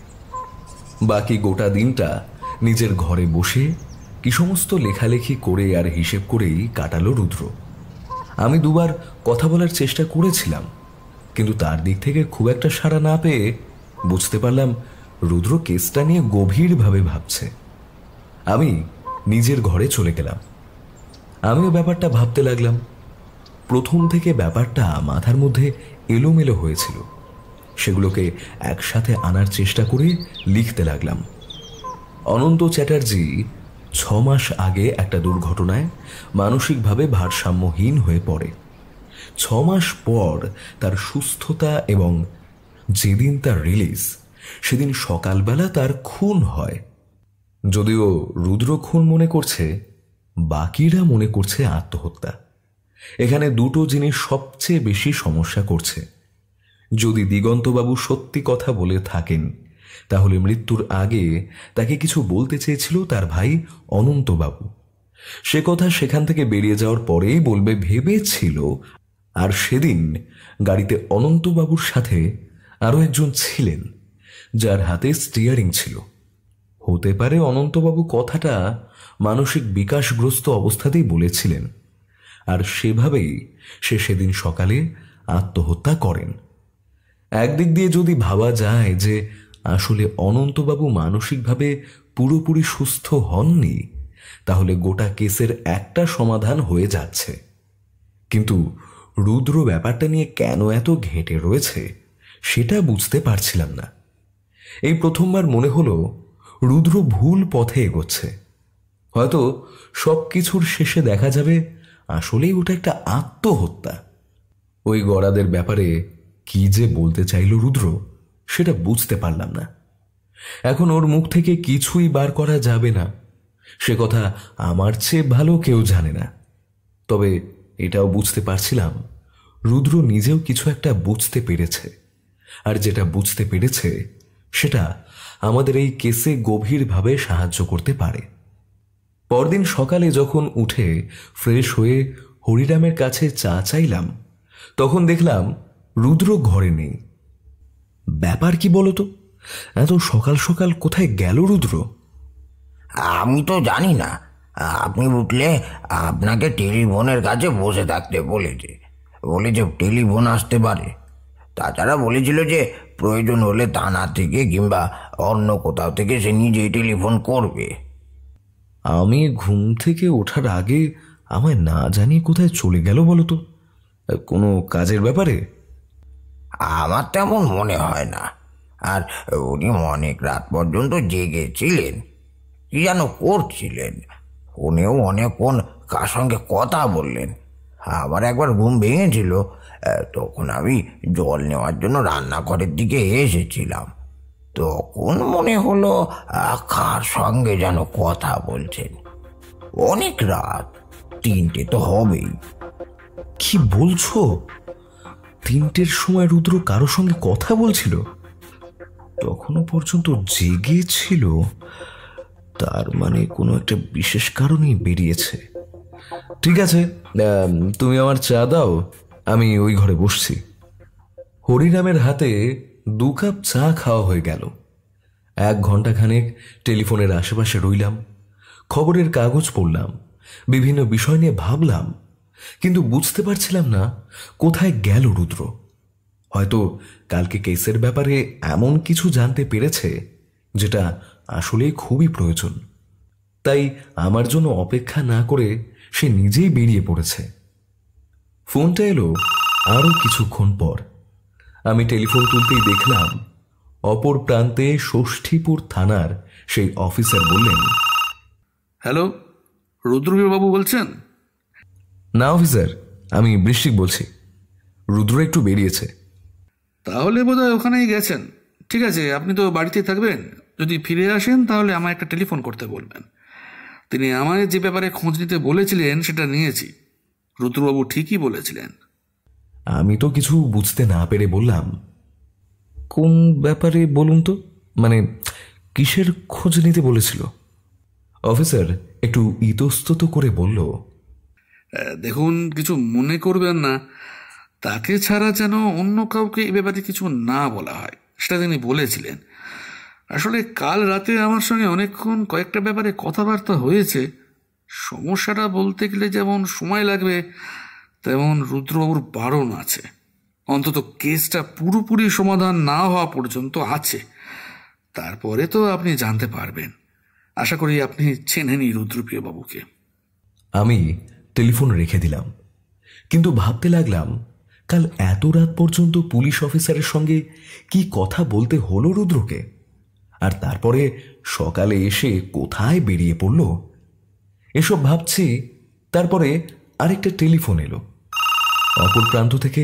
A: বাকি গোটা দিনটা নিজের ঘরে বসে কি সমস্ত লেখালেখি করে আর হিসেব করেই কাটালো রুদ্র। আমি দুবার কথা বলার চেষ্টা করেছিলাম, কিন্তু তার দিক থেকে খুব একটা সাড়া না পেয়ে বুঝতে পারলাম রুদ্র কেসটা নিয়ে গভীরভাবে ভাবছে। আমি নিজের ঘরে চলে গেলাম। আমিও ব্যাপারটা ভাবতে লাগলাম। প্রথম থেকে ব্যাপারটা মাথার মধ্যে এলোমেলো হয়েছিল, সেগুলোকে একসাথে আনার চেষ্টা করে লিখতে লাগলাম। অনন্ত চ্যাটার্জি 6 মাস আগে একটা দুর্ঘটনায় মানসিকভাবে ভারসাম্যহীন হয়ে পড়ে। 6 মাস পর তার সুস্থতা এবং যেদিন তার রিলিজ, সেদিন সকালবেলা তার খুন হয়। যদিও রুদ্র খুন মনে করছে, বাকিরা মনে করছে আত্মহত্যা। এখানে দুটো জিনিস সবচেয়ে বেশি সমস্যা করছে। যদি দিগন্তবাবু সত্যি কথা বলে থাকেন, তাহলে মৃত্যুর আগে তাকে কিছু বলতে চেয়েছিল তার ভাই অনন্তবাবু। সে কথা সেখান থেকে বেরিয়ে যাওয়ার পরেই বলবে ভেবেছিল। আর সেদিন গাড়িতে অনন্তবাবুর সাথে আরও একজন ছিলেন, যার হাতে স্টিয়ারিং ছিল। হতে পারে অনন্তবাবু কথাটা মানসিক বিকাশগ্রস্ত অবস্থাতেই বলেছিলেন, আর সেভাবেই সে সেদিন সকালে আত্মহত্যা করেন। একদিক দিয়ে যদি ভাবা যায় যে আসলে অনন্তবাবু মানসিকভাবে পুরোপুরি সুস্থ হননি, তাহলে গোটা কেসের একটা সমাধান হয়ে যাচ্ছে। কিন্তু রুদ্র ব্যাপারটা নিয়ে কেন এত ঘেঁটে রয়েছে সেটা বুঝতে পারছিলাম না। এই প্রথমবার মনে হলো রুদ্র ভুল পথে এগোচ্ছে। হয়তো সব কিছুর শেষে দেখা যাবে আসলেই ওটা একটা আত্মহত্যা। ওই গড়াদের ব্যাপারে কি যে বলতে চাইল রুদ্র, সেটা বুঝতে পারলাম না। এখন ওর মুখ থেকে কিছুই বার করা যাবে না, সে কথা আমার চেয়ে ভালো কেউ জানে না। তবে এটাও বুঝতে পারছিলাম রুদ্র নিজেও কিছু একটা বুঝতে পেরেছে, আর যেটা বুঝতে পেরেছে সেটা আমাদের এই কেসে গভীরভাবে সাহায্য করতে পারে। পরদিন সকালে যখন উঠে ফ্রেশ হয়ে হরিরামের কাছে চা চাইলাম, তখন দেখলাম রুদ্র ঘরে নেই। ব্যাপার কি বলতো? এত সকাল সকাল কোথায় গেল রুদ্র?
C: আমি তো জানি না। আপনি উঠলে আপনাকে টেলিফোনের কাছে বসে থাকতে বলেছে টেলিফোন আসতে পারে। তাছাড়া বলেছিল যে প্রয়োজন হলে থানা থেকে কিংবা অন্য কোথাও থেকে সে নিজেই টেলিফোন করবে।
A: আমি ঘুম থেকে ওঠার আগে আমায় না জানিয়ে কোথায় চলে গেল বলতো? কোনো কাজের ব্যাপারে?
C: আমার তেমন মনে হয় না। আর উনি অনেক রাত পর্যন্ত জেগেছিলেন, কি যেন করছিলেন। উনিও অনেকক্ষণ কার সঙ্গে কথা বললেন। আমার একবার ঘুম ভেঙেছিল, তখন আমি জল নেওয়ার জন্য রান্নাঘরের দিকে এসেছিলাম। তখন মনে হলো কার সঙ্গে যেন কথা বলছেন। অনেক রাত, 3টে তো হবেই।
A: কি বলছো? 3টের সময় রুদ্র কারো সঙ্গে কথা বলছিল? তখনও পর্যন্ত জেগে ছিল, তার মানে কোনো একটা বিশেষ কারণেই বেরিয়েছে। ঠিক আছে, তুমি আমার চা দাও, আমি ওই ঘরে বসছি। হরিনামের হাতে 2 কাপ চা খাওয়া হয়ে গেল। 1 ঘন্টাখানেক টেলিফোনের আশেপাশে রইলাম, খবরের কাগজ পড়লাম, বিভিন্ন বিষয় নিয়ে ভাবলাম, কিন্তু বুঝতে পারছিলাম না কোথায় গেল রুদ্র। হয়তো কালকে কেসের ব্যাপারে এমন কিছু জানতে পেরেছে যেটা আসলে খুবই প্রয়োজন, তাই আমার জন্য অপেক্ষা না করে সে নিজেই বেরিয়ে পড়েছে। ফোনটা এলো আরো কিছুক্ষণ পর। আমি টেলিফোন তুলতেই দেখলাম অপর প্রান্তে ষষ্ঠীপুর থানার সেই অফিসার বললেন,
E: হ্যালো, রুদ্রবাবু বলছেন?
A: না অফিসার, আমি বৃশ্চিক বলছি। রুদ্র একটু বেরিয়েছে।
E: তাহলে বোধহয় ওখানেই গেছেন। ঠিক আছে, আপনি তো বাড়িতে থাকবেন। যদি ফিরে আসেন তাহলে আমায় একটা টেলিফোন করতে বলবেন। তিনি আমায় যে ব্যাপারে খোঁজ নিতে বলেছিলেন সেটা নিয়েছি। রুদ্রবাবু ঠিকই বলেছিলেন।
A: আমি তো কিছু বুঝতে না পেরে বললাম, কোন ব্যাপারে বলুন তো, মানে কিসের খোঁজ নিতে বলেছিল? অফিসার একটু ইতস্তত করে বলল,
E: দেখুন, কিছু মনে করবেন না, তাকে ছাড়া যেন অন্য কাউকে এ ব্যাপারে কিছু না বলা হয়, সেটা তিনি বলেছিলেন। আসলে কাল রাতে আমার সঙ্গে অনেকক্ষণ কয়েকটা ব্যাপারে কথাবার্তা হয়েছে। সমস্যাটা বলতে গেলে যেমন সময় লাগবে, তেমন রুদ্রবাবুর বারণ আছে। অন্তত কেসটা পুরোপুরি সমাধান না হওয়া পর্যন্ত আছে। তারপরে তো আপনি জানতে পারবেন। আশা করি আপনি চেনেনই রুদ্রপ্রিয় বাবুকে।
A: আমি টেলিফোন রেখে দিলাম, কিন্তু ভাবতে লাগলাম কাল এত রাত পর্যন্ত পুলিশ অফিসারের সঙ্গে কি কথা বলতে হলো রুদ্রকে, আর তারপরে সকালে এসে কোথায় বেরিয়ে পড়ল। এসব ভাবছি, তারপরে আরেকটা টেলিফোন এলো। অপর প্রান্ত থেকে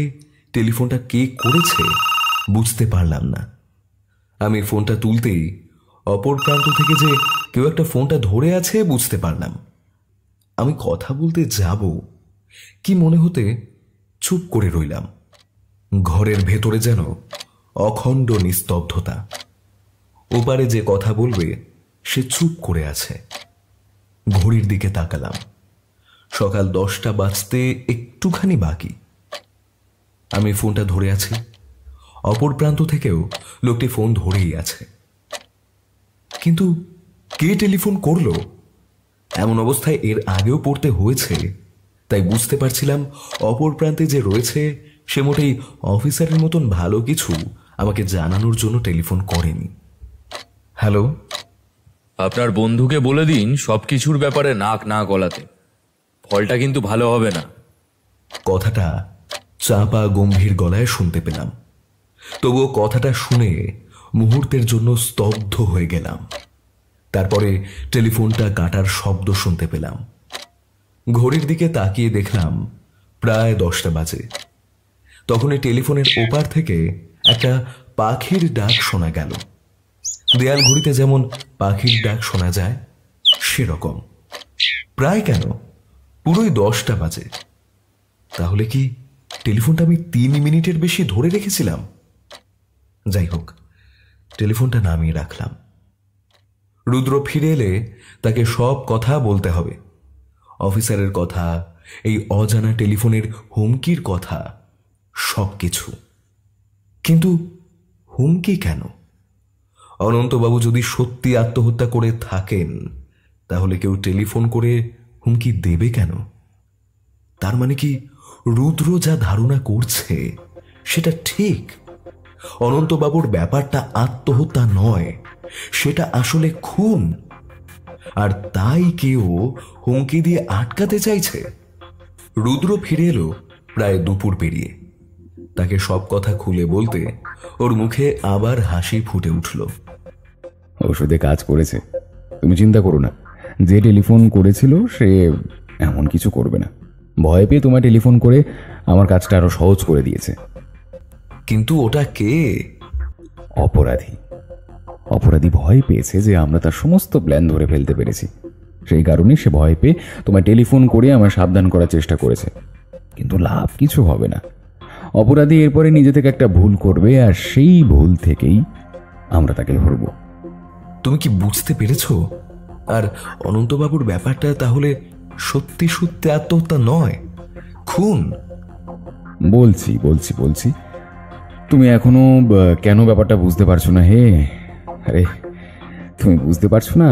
A: টেলিফোনটা কে করেছে বুঝতে পারলাম না। আমি ফোনটা তুলতেই অপর প্রান্ত থেকে যে কেউ একটা ফোনটা ধরে আছে বুঝতে পারলাম। আমি কথা বলতে যাব কি মনে হতে চুপ করে রইলাম। ঘরের ভেতরে যেন অখণ্ড নিস্তব্ধতা। ওপারে যে কথা বলবে সে চুপ করে আছে। ঘড়ির দিকে তাকালাম, সকাল 10টা বাজতে একটুখানি বাকি। আমি ফোনটা ধরে আছি, অপর প্রান্ত থেকেও লোকটি ফোন ধরেই আছে। কিন্তু কে টেলিফোন করলো? এমন অবস্থায় এর আগেও পড়তে হয়েছে, তাই বুঝতে পারছিলাম অপর প্রান্তে যে রয়েছে সে মোটেই অফিসারের মতন ভালো কিছু আমাকে জানানোর জন্য টেলিফোন করেনি। হ্যালো,
H: আপনার বন্ধুকে বলে দিন সবকিছুর ব্যাপারে নাক না গলাতে, ফলটা কিন্তু ভালো হবে না।
A: কথাটা চাপা গম্ভীর গলায় শুনতে পেলাম, তবুও কথাটা শুনে মুহূর্তের জন্য স্তব্ধ হয়ে গেলাম। তারপরে টেলিফোনটা কাটার শব্দ শুনতে পেলাম। ঘড়ির দিকে তাকিয়ে দেখলাম প্রায় 10টা বাজে। তখনই টেলিফোনের ওপার থেকে একটা পাখির ডাক শোনা গেল। দেয়াল ঘড়িতে যেমন পাখির ডাক শোনা যায় সেরকম। প্রায় কেন, পুরোই 10টা বাজে। তাহলে কি টেলিফোনটা আমি 3 মিনিটের বেশি ধরে রেখেছিলাম? যাই হোক, টেলিফোনটা নামিয়ে রাখলাম। রুদ্র ফিরে এলে তাকে সব কথা বলতে হবে। অফিসারের কথা, এই অজানা টেলিফোনের হুমকির কথা, সবকিছু। কিন্তু হুমকি কেন? অনন্তবাবু যদি সত্যি আত্মহত্যা করে থাকেন, তাহলে কেউ টেলিফোন করে হুমকি দেবে কেন? তার মানে কি রুদ্র যা ধারণা করছে সেটা ঠিক? অনন্তবাবুর ব্যাপারটা আত্মহত্যা নয়, সেটা আসলে খুন। আর তাই কেউ হুমকি দিয়ে আটকাতে চাইছে। রুদ্র ফিরে এলো প্রায় দুপুর পেরিয়ে। তাকে সব কথা খুলে বলতে ওর মুখে আবার হাসি ফুটে উঠল।
B: ওষুধে কাজ করেছে, তুমি চিন্তা করো না। যে টেলিফোন করেছিল সে এমন কিছু করবে না। ভয় পেয়ে তোমায় টেলিফোন করে আমার কাজটা আরো সহজ করে দিয়েছে।
A: কিন্তু ওটা কে?
B: অপরাধী। অপরাধী ভয় পেয়েছে যে আমরা তার সমস্ত প্ল্যান ধরে ফেলতে পেরেছি। সেই কারণে সে ভয় পেয়ে তোমায় টেলিফোন করে আমার সাবধান করার চেষ্টা করেছে, কিন্তু লাভ কিছু হবে না। অপরাধী এরপরে নিজে থেকে একটা ভুল করবে, আর সেই ভুল থেকেই আমরা তাকে ধরব।
A: তুমি কি বুঝতে পেরেছ? আর অনন্তবাবুর ব্যাপারটা তাহলে সত্যি সত্যি আত্মহত্যা নয়, খুন।
B: বলছি বলছি বলছি তুমি এখনো কেন ব্যাপারটা বুঝতে পারছো না? হে আরে, তুমি বুঝতে পারছো না?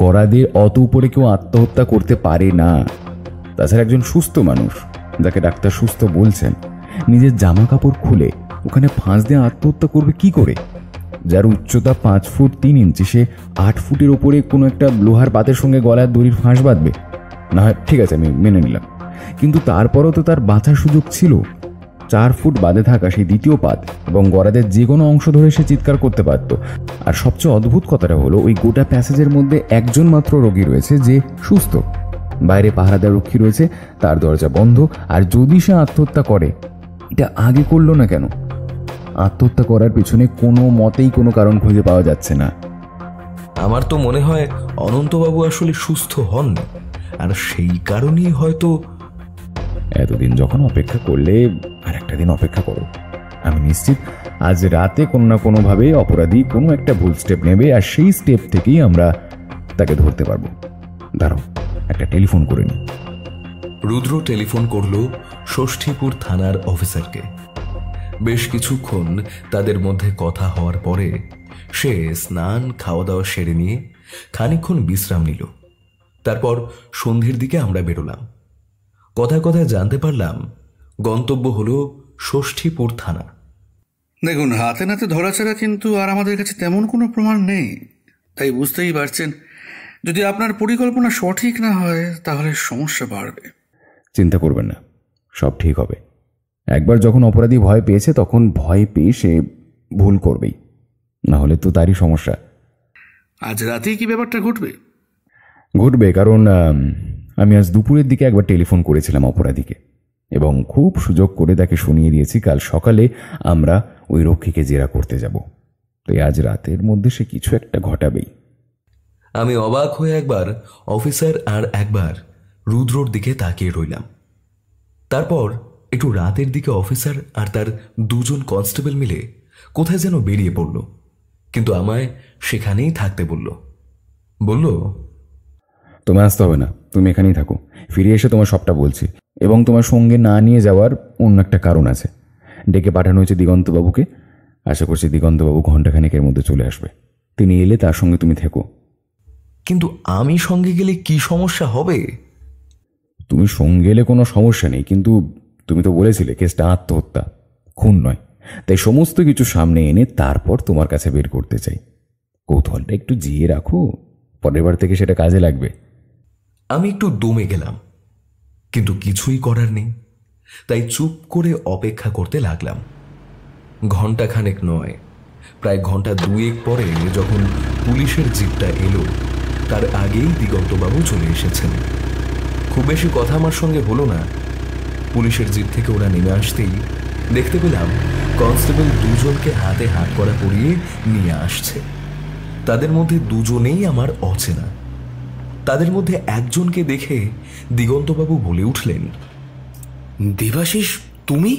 B: গরাদের অত উপরে কেউ আত্মহত্যা করতে পারে না। তাছাড়া একজন সুস্থ মানুষ, যাকে ডাক্তার সুস্থ বলছেন, নিজের জামা কাপড় খুলে ওখানে ফাঁস দিয়ে আত্মহত্যা করবে কি করে? যার উচ্চতা 5 ফুট 3 ইঞ্চি, সে 8 ফুটের ওপরে কোনো একটা লোহার পাতের সঙ্গে গলার দড়ির ফাঁস বাঁধবে না? ঠিক আছে, আমি মেনে নিলাম, কিন্তু তারপরও তো তার বাঁচার সুযোগ ছিল। 4 ফুট বাদে থাকা সেই দ্বিতীয় পাত এবং গরাদের যে কোনো অংশ ধরে সে চিৎকার করতে পারত। আর সবচেয়ে অদ্ভুত কথাটা হলো, ওই গোটা প্যাসেজের মধ্যে একজন মাত্র রোগী রয়েছে যে সুস্থ। বাইরে পাহারাদার রক্ষী রয়েছে, তার দরজা বন্ধ। আর যদি সে আত্মহত্যা করে, এটা আগে করলো না কেন? আত্মহত্যা করার পিছনে কোনো মতেই কোনো কারণ খুঁজে পাওয়া যাচ্ছে না।
A: আমার তো মনে হয় অনন্তবাবু আসলে সুস্থ হন, আর সেই কারণেই হয়তো।
B: এতদিন যখন অপেক্ষা করলে, আর একটা দিন অপেক্ষা করো। আমি নিশ্চিত আজ রাতে কোনো না কোনোভাবে অপরাধী কোনো একটা ভুল স্টেপ নেবে, আর সেই স্টেপ থেকেই আমরা তাকে ধরতে পারবো। দাঁড়াও, একটা টেলিফোন করে নি।
A: রুদ্র টেলিফোন করল ষষ্ঠীপুর থানার অফিসারকে। বেশ কিছুক্ষণ তাদের মধ্যে কথা হওয়ার পরে সে স্নান খাওয়া দাওয়া সেরে নিয়ে খানিকক্ষণ বিশ্রাম নিল। তারপর সন্ধ্যের দিকে আমরা বেরোলাম। কথায় কথায় জানতে পারলাম গন্তব্য হলো ষষ্ঠীপুর থানা।
E: দেখুন, হাতে নাতে ধরা ছাড়া কিন্তু আর আমাদের কাছে তেমন কোনো প্রমাণ নেই, তাই বুঝতেই পারছেন যদি আপনার পরিকল্পনা সঠিক না হয় তাহলে সমস্যা বাড়বে।
B: চিন্তা করবেন না, সব ঠিক হবে। একবার যখন অপরাধী ভয় পেয়েছে, তখন ভয় পেয়ে সে ভুল করবেই, না হলে তো তারই সমস্যা।
E: আজ রাতেই কি ব্যাপারটা ঘটবে?
B: ঘটবে, কারণ আমি আজ দুপুরের দিকে একবার টেলিফোন করেছিলাম অপরাধীকে, এবং খুব সুযোগ করে তাকে শুনিয়ে দিয়েছি কাল সকালে আমরা ওই রক্ষীকে জেরা করতে যাব। তাই আজ রাতের মধ্যে সে কিছু একটা ঘটাবেই।
A: আমি অবাক হয়ে একবার অফিসার আর একবার রুদ্রর দিকে তাকিয়ে রইলাম। তারপর একটু রাতের দিকে অফিসার আর তার 2 জন কনস্টেবল মিলে কোথায় যেন বেরিয়ে পড়ল, কিন্তু আমায় সেখানেই থাকতে বলল।
B: তোমায় আসতে হবে না, তুমি এখানেই থাকো। ফিরে এসে তোমার সবটা বলছি, এবং তোমার সঙ্গে না নিয়ে যাওয়ার অন্য একটা কারণ আছে। ডেকে পাঠানো হয়েছে দিগন্তবাবুকে। আশা করছি দিগন্তবাবু ঘণ্টাখানেকের মধ্যে চলে আসবে। তিনি এলে তার সঙ্গে তুমি থেকো।
A: কিন্তু আমি সঙ্গে গেলে কি সমস্যা হবে?
B: তুমি সঙ্গে এলে কোনো সমস্যা নেই, কিন্তু তুমি তো বলেছিলে কেসটা আত্মহত্যা, খুন নয়। তাই সমস্ত কিছু সামনে এনে তারপর তোমার কাছে বের করতে চাই। কৌতূহলটা একটু জিয়ে রাখো, পরের বার থেকে সেটা কাজে লাগবে।
A: আমি একটু দমে গেলাম, কিন্তু কিছুই করার নেই, তাই চুপ করে অপেক্ষা করতে লাগলাম। ঘণ্টাখানেক নয়, প্রায় ঘণ্টা 2 পরে যখন পুলিশের জিপটা এলো, তার আগেই দিগন্তবাবু চলে এসেছেন। খুব বেশি কথা আমার সঙ্গে হলো না। পুলিশের জিপ থেকে ওরা নেমে আসতেই দেখতে পেলাম কনস্টেবল 2 জনকে হাতে হাত করা পরিয়ে নিয়ে আসছে। তাদের মধ্যে 2 জনেই আমার অচেনা। তাদের মধ্যে একজনকে দেখে দিগন্তবাবু বলে উঠলেন,
D: দেবাশিস, তুমি?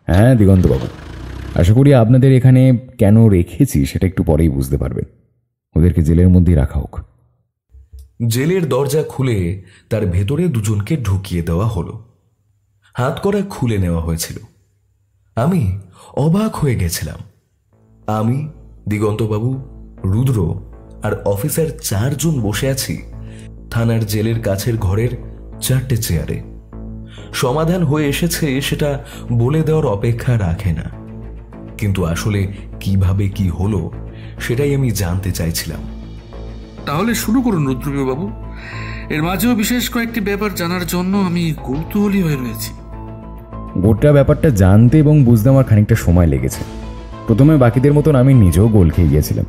B: হ্যাঁ দিগন্তবাবু, আশা করি আপনাদের এখানে কেন রেখেছি সেটা একটু পরেই বুঝতে পারবেন। ওদেরকে জেলের মধ্যেই রাখা হোক।
A: জেলের দরজা খুলে তার ভেতরে 2 জনকে ঢুকিয়ে দেওয়া হলো। হাত করা খুলে নেওয়া হয়েছিল। আমি অবাক হয়ে গেছিলাম। আমি, দিগন্তবাবু, রুদ্র আর অফিসার 4 জন বসে আছি থানার জেলের কাছের ঘরের 4টে চেয়ারে। সমাধান হয়ে এসেছে সেটা বলে দেওয়ার অপেক্ষা রাখে না, কিন্তু আসলে কিভাবে কি হলো সেটাই আমি জানতে চাইছিলাম।
E: তাহলে শুরু করুন রুদ্রবাবু। এর মাঝেও বিশেষ কয়েকটি ব্যাপার জানার জন্য আমি কৌতূহলী হয়ে রয়েছি।
B: গোটা ব্যাপারটা জানতে এবং বুঝতে আমার খানিকটা সময় লেগেছে। প্রথমে বাকিদের মতন আমি নিজেও গোল খেয়ে গিয়েছিলাম।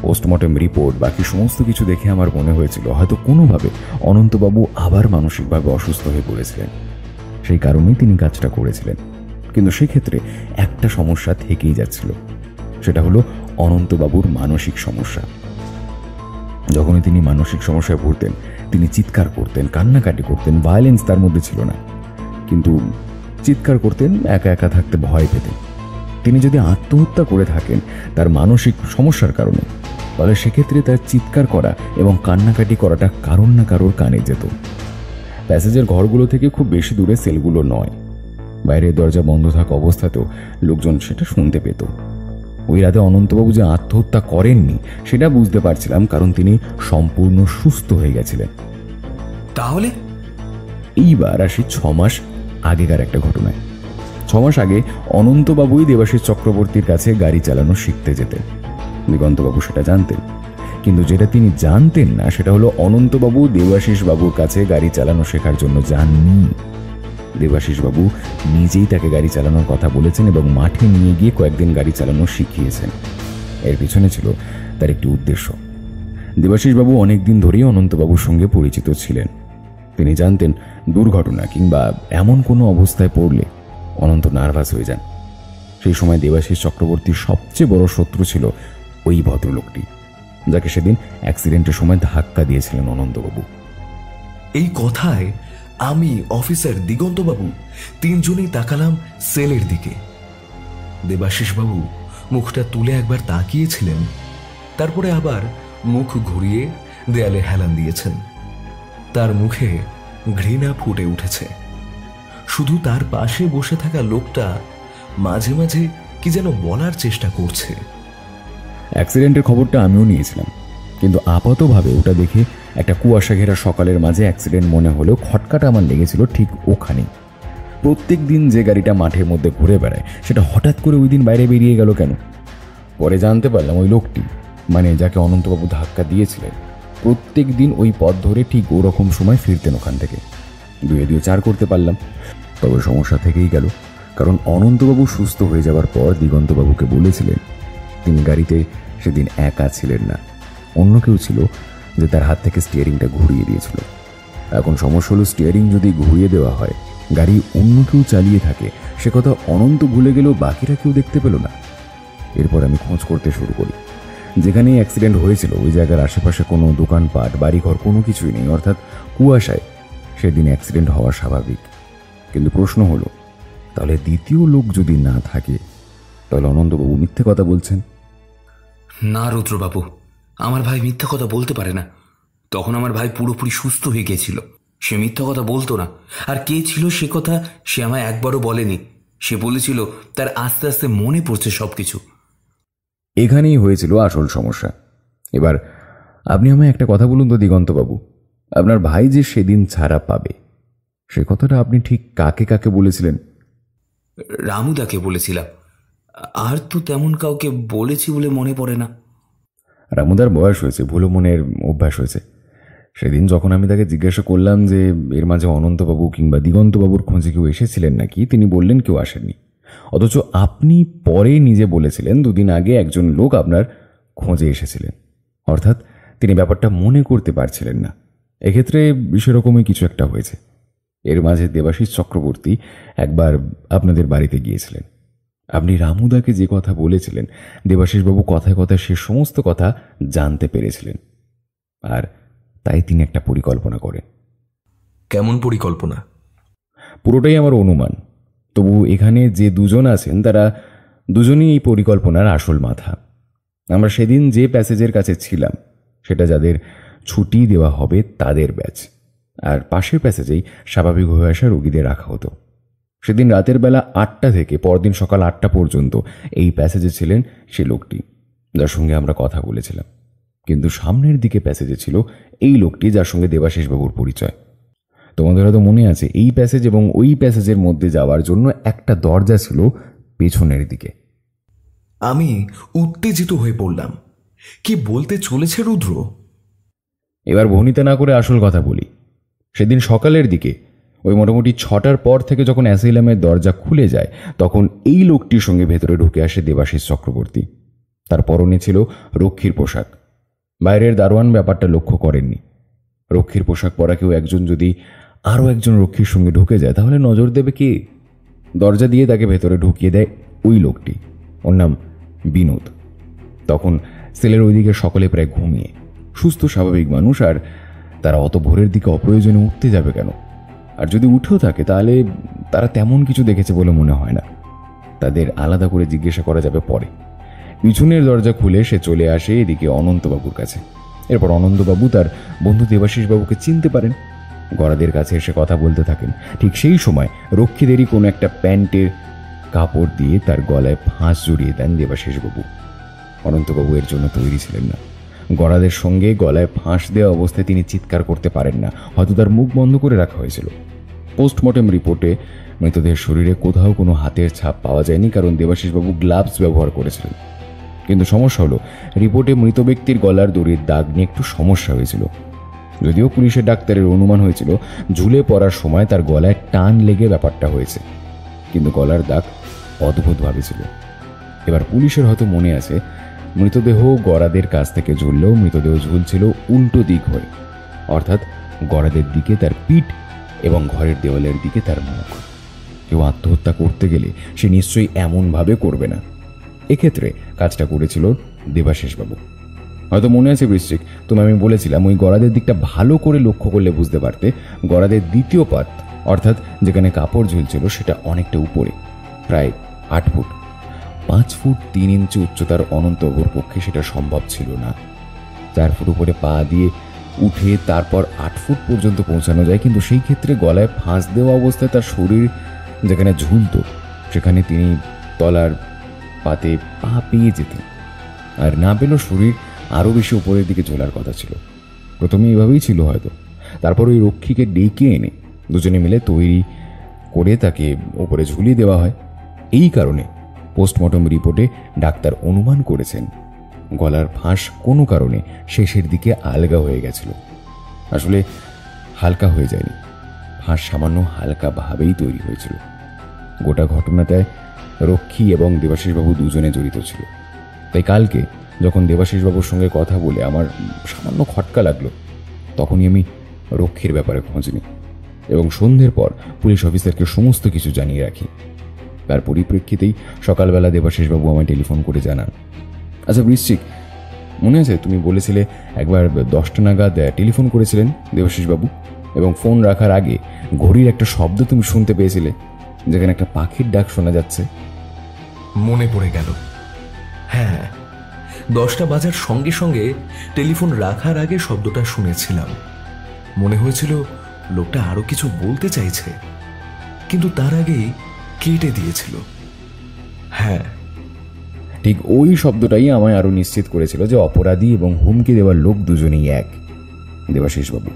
B: পোস্টমর্টম রিপোর্ট, বাকি সমস্ত কিছু দেখে আমার মনে হয়েছিল হয়তো কোনোভাবে অনন্তবাবু আবার মানসিকভাবে অসুস্থ হয়ে পড়েছিলেন। সেই কারণেই তিনি কাজটা করেছিলেন। কিন্তু সেক্ষেত্রে একটা সমস্যা থেকেই যাচ্ছিল, সেটা হলো অনন্তবাবুর মানসিক সমস্যা। যখনই তিনি মানসিক সমস্যায় পড়তেন তিনি চিৎকার করতেন, কান্নাকাটি করতেন, ভায়োলেন্স তার মধ্যে ছিল না, কিন্তু চিৎকার করতেন, একা একা থাকতে ভয় পেতেন। তিনি যদি আত্মহত্যা করে থাকেন তার মানসিক সমস্যার কারণে, তাহলে সেক্ষেত্রে তার চিৎকার করা এবং কান্নাকাটি করাটা কারোর না কারোর কানে যেত। প্যাসেজের ঘরগুলো থেকে খুব বেশি দূরে সেলগুলো নয়, বাইরের দরজা বন্ধ থাকা অবস্থাতেও লোকজন সেটা শুনতে পেত। ওই রাতে অনন্তবাবু যে আত্মহত্যা করেননি সেটা বুঝতে পারছিলাম, কারণ তিনি সম্পূর্ণ সুস্থ হয়ে গেছিলেন।
D: তাহলে
B: এইবার আসি 6 মাস আগেকার একটা ঘটনায়। 6 মাস আগে অনন্তবাবুই দেবাশিস চক্রবর্তীর কাছে গাড়ি চালানো শিখতে যেতেন। দিগন্তবাবু সেটা জানতেন, কিন্তু যেটা তিনি জানতেন না সেটা হলো অনন্তবাবু দেবাশিস বাবুর কাছে গাড়ি চালানো শেখার জন্য যাননি। দেবাশিস বাবু নিজেই তাকে গাড়ি চালানোর কথা বলেছেন এবং মাঠে নিয়ে গিয়ে কয়েকদিন গাড়ি চালানো শিখিয়েছেন। এর পিছনে ছিল তার একটি উদ্দেশ্য। দেবাশিস বাবু অনেকদিন ধরেই অনন্তবাবুর সঙ্গে পরিচিত ছিলেন। তিনি জানতেন দুর্ঘটনা কিংবা এমন কোনো অবস্থায় পড়লে অনন্ত নার্ভাস হয়ে যান। সেই সময় দেবাশিস চক্রবর্তীর সবচেয়ে বড় শত্রু ছিল ওই ভদ্রলোকটি, যাকে সেদিন অ্যাক্সিডেন্টের সময় ধাক্কা দিয়েছিলেন অনন্তবাবু।
A: এই কথায় আমি, অফিসার, দিগন্তবাবু তিনজনেই তাকালাম সেলের দিকে। দেবাশিস বাবু মুখটা তুলে একবার তাকিয়েছিলেন, তারপরে আবার মুখ ঘুরিয়ে দেয়ালে হেলান দিয়েছেন। তার মুখে ঘৃণা ফুটে উঠেছে। শুধু তার পাশে বসে থাকা লোকটা মাঝে মাঝে কি যেন বলার চেষ্টা করছে।
B: অ্যাক্সিডেন্টের খবরটা আমিও নিয়েছিলাম, কিন্তু আপাতভাবে ওটা দেখে একটা কুয়াশা ঘেরা সকালের মাঝে অ্যাক্সিডেন্ট মনে হলেও খটকাটা আমার লেগেছিল ঠিক ওখানেই। প্রত্যেক দিন যে গাড়িটা মাঠের মধ্যে ঘুরে বেড়ায় সেটা হঠাৎ করে ওই দিন বাইরে বেরিয়ে গেল কেন? পরে জানতে পারলাম ওই লোকটি, মানে যাকে অনন্তবাবু ধাক্কা দিয়েছিলেন, প্রত্যেক দিন ওই পথ ধরে ঠিক ওরকম সময় ফিরতেন ওখান থেকে। 2 4 করতে পারলাম। তবে সমস্যা থেকেই গেল, কারণ অনন্তবাবু সুস্থ হয়ে যাওয়ার পর দিগন্তবাবুকে বলেছিলেন তিনি গাড়িতে সেদিন একা ছিলেন না, অন্য কেউ ছিল যে তার হাত থেকে স্টিয়ারিংটা ঘুরিয়ে দিয়েছিল। এখন সমস্যা হলো, স্টিয়ারিং যদি ঘুরিয়ে দেওয়া হয়, গাড়ি অন্য কেউ চালিয়ে থাকে, সে কথা অনন্ত ভুলে গেলেও বাকিরা কেউ দেখতে পেল না। এরপর আমি খোঁজ করতে শুরু করি। যেখানেই অ্যাক্সিডেন্ট হয়েছিল ওই জায়গার আশেপাশে কোনো দোকানপাট, বাড়িঘর কোনো কিছুই নেই, অর্থাৎ কুয়াশায় সেদিন অ্যাক্সিডেন্ট হওয়া স্বাভাবিক। কিন্তু প্রশ্ন হলো, তাহলে দ্বিতীয় লোক যদি না থাকে, তাহলে অনন্তবাবু মিথ্যে কথা বলছেন?
D: না রুদ্রবাবু, আমার ভাই মিথ্যা কথা বলতে পারে না। তখন আমার ভাই পুরোপুরি সুস্থ হয়ে গেছিল, সে মিথ্যা কথা বলতো না। আর কে ছিল সে কথা সে আমায় একবারও বলেনি। সে বলেছিল তার আস্তে আস্তে মনে পড়ছে সবকিছু।
B: এখানেই হয়েছিল আসল সমস্যা। এবার আপনি আমায় একটা কথা বলুন তো দিগন্তবাবু, আপনার ভাই যে সেদিন ছাড়া পাবে, সে কথাটা আপনি ঠিক কাকে কাকে বলেছিলেন?
D: রামুদাকে বলেছিলাম, আর তো তেমন কাউকে বলেছি বলে মনে পড়ে না।
B: রামুদার বয়স হয়েছে, ভুলো মনের অভ্যাস হয়েছে। সেদিন যখন আমি তাকে জিজ্ঞাসা করলাম যে এর মাঝে অনন্তবাবু কিংবা দিগন্তবাবুর খোঁজে কেউ এসেছিলেন নাকি, তিনি বললেন কেউ আসেননি। অথচ আপনি পরে নিজে বলেছিলেন 2 দিন আগে একজন লোক আপনার খোঁজে এসেছিলেন, অর্থাৎ তিনি ব্যাপারটা মনে করতে পারছিলেন না। এক্ষেত্রে সেরকমই কিছু একটা হয়েছে। এর মাঝে দেবাশিস চক্রবর্তী একবার আপনাদের বাড়িতে গিয়েছিলেন। আপনি রামুদাকে যে কথা বলেছিলেন, দেবাশিসবাবু কথায় কথায় সে সমস্ত কথা জানতে পেরেছিলেন, আর তাই তিনি একটা পরিকল্পনা করেন।
A: কেমন পরিকল্পনা?
B: পুরোটাই আমার অনুমান, তবু এখানে যে 2 জন আছেন তারা দুজনই এই পরিকল্পনার আসল মাথা। আমরা সেদিন যে প্যাসেজের কাছে ছিলাম সেটা যাদের ছুটি দেওয়া হবে তাদের ব্যাচ, আর পাশের প্যাসেজেই স্বাভাবিক হয়ে আসা রোগীদের রাখা হতো। সেদিন রাতের বেলা 8টা থেকে পরদিন সকাল 8টা পর্যন্ত এই প্যাসেজে ছিলেন সে লোকটি যার সঙ্গে আমরা কথা বলেছিলাম, কিন্তু সামনের দিকে প্যাসেজে ছিল এই লোকটি যার সঙ্গে দেবাশিসবাবুর পরিচয়। তোমাদের হয়তো মনে আছে এই প্যাসেজ এবং ওই প্যাসেজের মধ্যে যাওয়ার জন্য একটা দরজা ছিল পেছনের দিকে।
A: আমি উত্তেজিত হয়ে পড়লাম, কি বলতে চলেছে রুদ্র?
B: এবার ভনিতা না করে আসল কথা বলি। সেদিন সকালের দিকে ওই মোটামুটি 6টার পর থেকে যখন অ্যাসাইলামের দরজা খুলে যায়, তখন এই লোকটির সঙ্গে ভেতরে ঢুকে আসে দেবাশিস চক্রবর্তী। তার পরনে ছিল রক্ষীর পোশাক। বাইরের দারোয়ান ব্যাপারটা লক্ষ্য করেননি। রক্ষীর পোশাক পরা কেউ একজন যদি আরও একজন রক্ষীর সঙ্গে ঢুকে যায়, তাহলে নজর দেবে কে? দরজা দিয়ে তাকে ভেতরে ঢুকিয়ে দেয় ওই লোকটি, ওর নাম বিনোদ। তখন সেলের ওইদিকে সকলে প্রায় ঘুমিয়ে। সুস্থ স্বাভাবিক মানুষ, আর তারা অত ভোরের দিকে অপ্রয়োজনে উঠতে যাবে কেন? আর যদি উঠেও থাকে তাহলে তারা তেমন কিছু দেখেছে বলে মনে হয় না। তাদের আলাদা করে জিজ্ঞাসা করা যাবে পরে। পিছনের দরজা খুলে সে চলে আসে এদিকে অনন্তবাবুর কাছে। এরপর অনন্তবাবু তার বন্ধু দেবাশিস বাবুকে চিনতে পারেন, গরাদের কাছে এসে কথা বলতে থাকেন। ঠিক সেই সময় রক্ষীদেরই কোনো একটা প্যান্টের কাপড় দিয়ে তার গলায় ফাঁস জড়িয়ে দেন দেবাশিস বাবু। অনন্তবাবু এর জন্য তৈরি ছিলেন না। গরাদের সঙ্গে গলায় ফাঁস দেওয়া অবস্থায় তিনি চিৎকার করতে পারেন না, হয়তো তার মুখ বন্ধ করে রাখা হয়েছিল। পোস্টমর্টেম রিপোর্টে মৃতদেহের শরীরে কোথাও কোনো হাতের ছাপ পাওয়া যায়নি, কারণ দেবাশিসবাবু গ্লাভস ব্যবহার করেছিলেন। কিন্তু সমস্যা হলো, রিপোর্টে মৃত ব্যক্তির গলার দড়ির দাগ নিয়ে একটু সমস্যা হয়েছিল। যদিও পুলিশের ডাক্তারের অনুমান হয়েছিল ঝুলে পড়ার সময় তার গলায় টান লেগে ব্যাপারটা হয়েছে, কিন্তু গলার দাগ অদ্ভুতভাবে ছিল। এবার পুলিশের হয়তো মনে আছে, মৃতদেহ গরাদের কাছ থেকে ঝুললেও মৃতদেহ ঝুলছিল উল্টো দিক হয়ে, অর্থাৎ গরাদের দিকে তার পিঠ এবং ঘরের দেওয়ালের দিকে তার মুখ। কেউ আত্মহত্যা করতে গেলে সে নিশ্চয়ই এমনভাবে করবে না। এক্ষেত্রে কাজটা করেছিল দেবাশিসবাবু। হয়তো মনে আছে বৃশ্চিক, তুমি আমি বলেছিলাম ওই গরাদের দিকটা ভালো করে লক্ষ্য করলে বুঝতে পারতে গরাদের দ্বিতীয় পাত, অর্থাৎ যেখানে কাপড় ঝুলছিল সেটা অনেকটা উপরে, প্রায় 8 ফুট। 5 ফুট 3 ইঞ্চি উচ্চতার অনন্তবাবুর পক্ষে সেটা সম্ভব ছিল না। 4 ফুট উপরে পা দিয়ে উঠে তারপর 8 ফুট পর্যন্ত পৌঁছানো যায়, কিন্তু সেই ক্ষেত্রে গলায় ফাঁস দেওয়া অবস্থায় তার শরীর যেখানে ঝুলত সেখানে তিনি তলার পাতে পা পেয়ে যেতেন, আর না পেলেও শরীর আরও বেশি উপরের দিকে ঝোলার কথা ছিল। প্রথমে এভাবেই ছিল হয়তো, তারপর ওই রক্ষীকে ডেকে এনে দুজনে মিলে তৈরি করে তাকে উপরে ঝুলিয়ে দেওয়া হয়। এই কারণে পোস্টমর্টম রিপোর্টে ডাক্তার অনুমান করেছেন গলার ফাঁস কোনো কারণে শেষের দিকে আলগা হয়ে গেছিল। আসলে হালকা হয়ে যায়নি, ফাঁস সামান্য হালকাভাবেই তৈরি হয়েছিল। গোটা ঘটনাটায় রক্ষী এবং দেবাশিসবাবু দুজনে জড়িত ছিল। তাই কালকে যখন দেবাশিসবাবুর সঙ্গে কথা বলে আমার সামান্য খটকা লাগলো, তখনই আমি রক্ষীর ব্যাপারে খোঁজ নিই এবং সন্ধ্যের পর পুলিশ অফিসারকে সমস্ত কিছু জানিয়ে রাখি। তার পরিপ্রেক্ষিতেই সকালবেলা দেবাশিসবাবু আমায় টেলিফোন করে জানান। আচ্ছা বৃশ্চিক, মনে আছে তুমি বলেছিলে একবার 10টা নাগাদ টেলিফোন করেছিলেন দেবাশিসবাবু, এবং ফোন রাখার আগে ঘড়ির একটা শব্দ তুমি শুনতে পেয়েছিলে, যেখানে একটা পাখির ডাক শোনা যাচ্ছে?
A: মনে পড়ে গেল। হ্যাঁ, 10টা বাজার সঙ্গে সঙ্গে টেলিফোন রাখার আগে শব্দটা শুনেছিলাম। মনে হয়েছিল লোকটা আরো কিছু বলতে চাইছে, কিন্তু তার আগেই কেটে দিয়েছিল। হ্যাঁ,
B: ঠিক ওই শব্দটাই আমায় আরো নিশ্চিত করেছিল যে অপরাধী এবং হুমকি দেওয়ার লোক দুজনেই এক, দেবাশিসবাবু।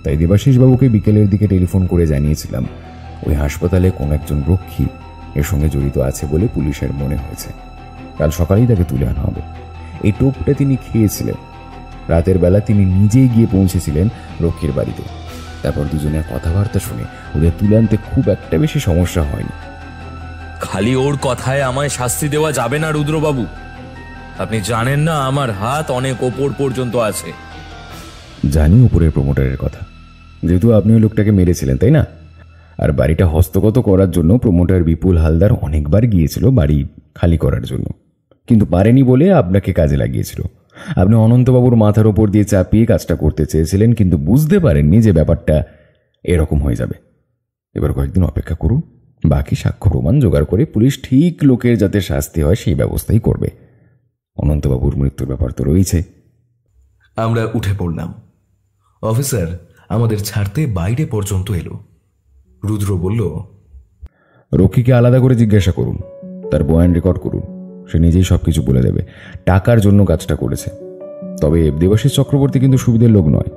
B: তাই দেবাশিসবাবুকে বিকেলের দিকে টেলিফোন করে জানিয়েছিলাম ওই হাসপাতালে কোন একজন রক্ষী এর সঙ্গে জড়িত আছে বলে পুলিশের মনে হয়েছে। কাল সকালেই তাকে তুলে আনা হবে। এই টোপটা তিনি খেয়েছিলেন। রাতের বেলা তিনি নিজেই গিয়ে পৌঁছেছিলেন রক্ষীর বাড়িতে। তারপর দুজনের কথাবার্তা শুনে ওদের তুলে আনতে খুব একটা বেশি সমস্যা হয়নি।
H: খালি ওর কথায় আমায় শাস্তি দেওয়া যাবে না রুদ্রবাবু। আপনি জানেন না আমার হাত অনেক ওপর পর্যন্ত আছে।
B: জানি উপরের প্রমোটারের কথা, যেহেতু আপনি ওই লোকটাকে মেরেছিলেন, তাই না? আর বাড়িটা হস্তগত করার জন্য প্রমোটার বিপুল হালদার অনেকবার গিয়েছিল বাড়ি খালি করার জন্য, কিন্তু পারেনি বলে আপনাকে কাজে লাগিয়েছিল। আপনি অনন্তবাবুর মাথার ওপর দিয়ে চাপিয়ে কাজটা করতে চেয়েছিলেন, কিন্তু বুঝতে পারেননি যে ব্যাপারটা এরকম হয়ে যাবে। এবার কয়েকদিন অপেক্ষা করুন, বাকি সাক্ষ্য প্রমাণ জোগাড় করে পুলিশ ঠিক লোকের যাতে শাস্তি হয় সেই ব্যবস্থাই করবে। অনন্তবাবুর মৃত্যুর ব্যাপার তো রয়েছে।
A: আমরা উঠে পড়লাম। অফিসার আমাদের ছাড়তে বাইরে পর্যন্ত এলো। রুদ্র বলল,
B: রক্ষীকে আলাদা করে জিজ্ঞাসা করুন, তার বয়ান রেকর্ড করুন, সে নিজেই সবকিছু বলে দেবে। টাকার জন্য কাজটা করেছে। তবে দেবাশিস চক্রবর্তী কিন্তু সুবিধের লোক নয়,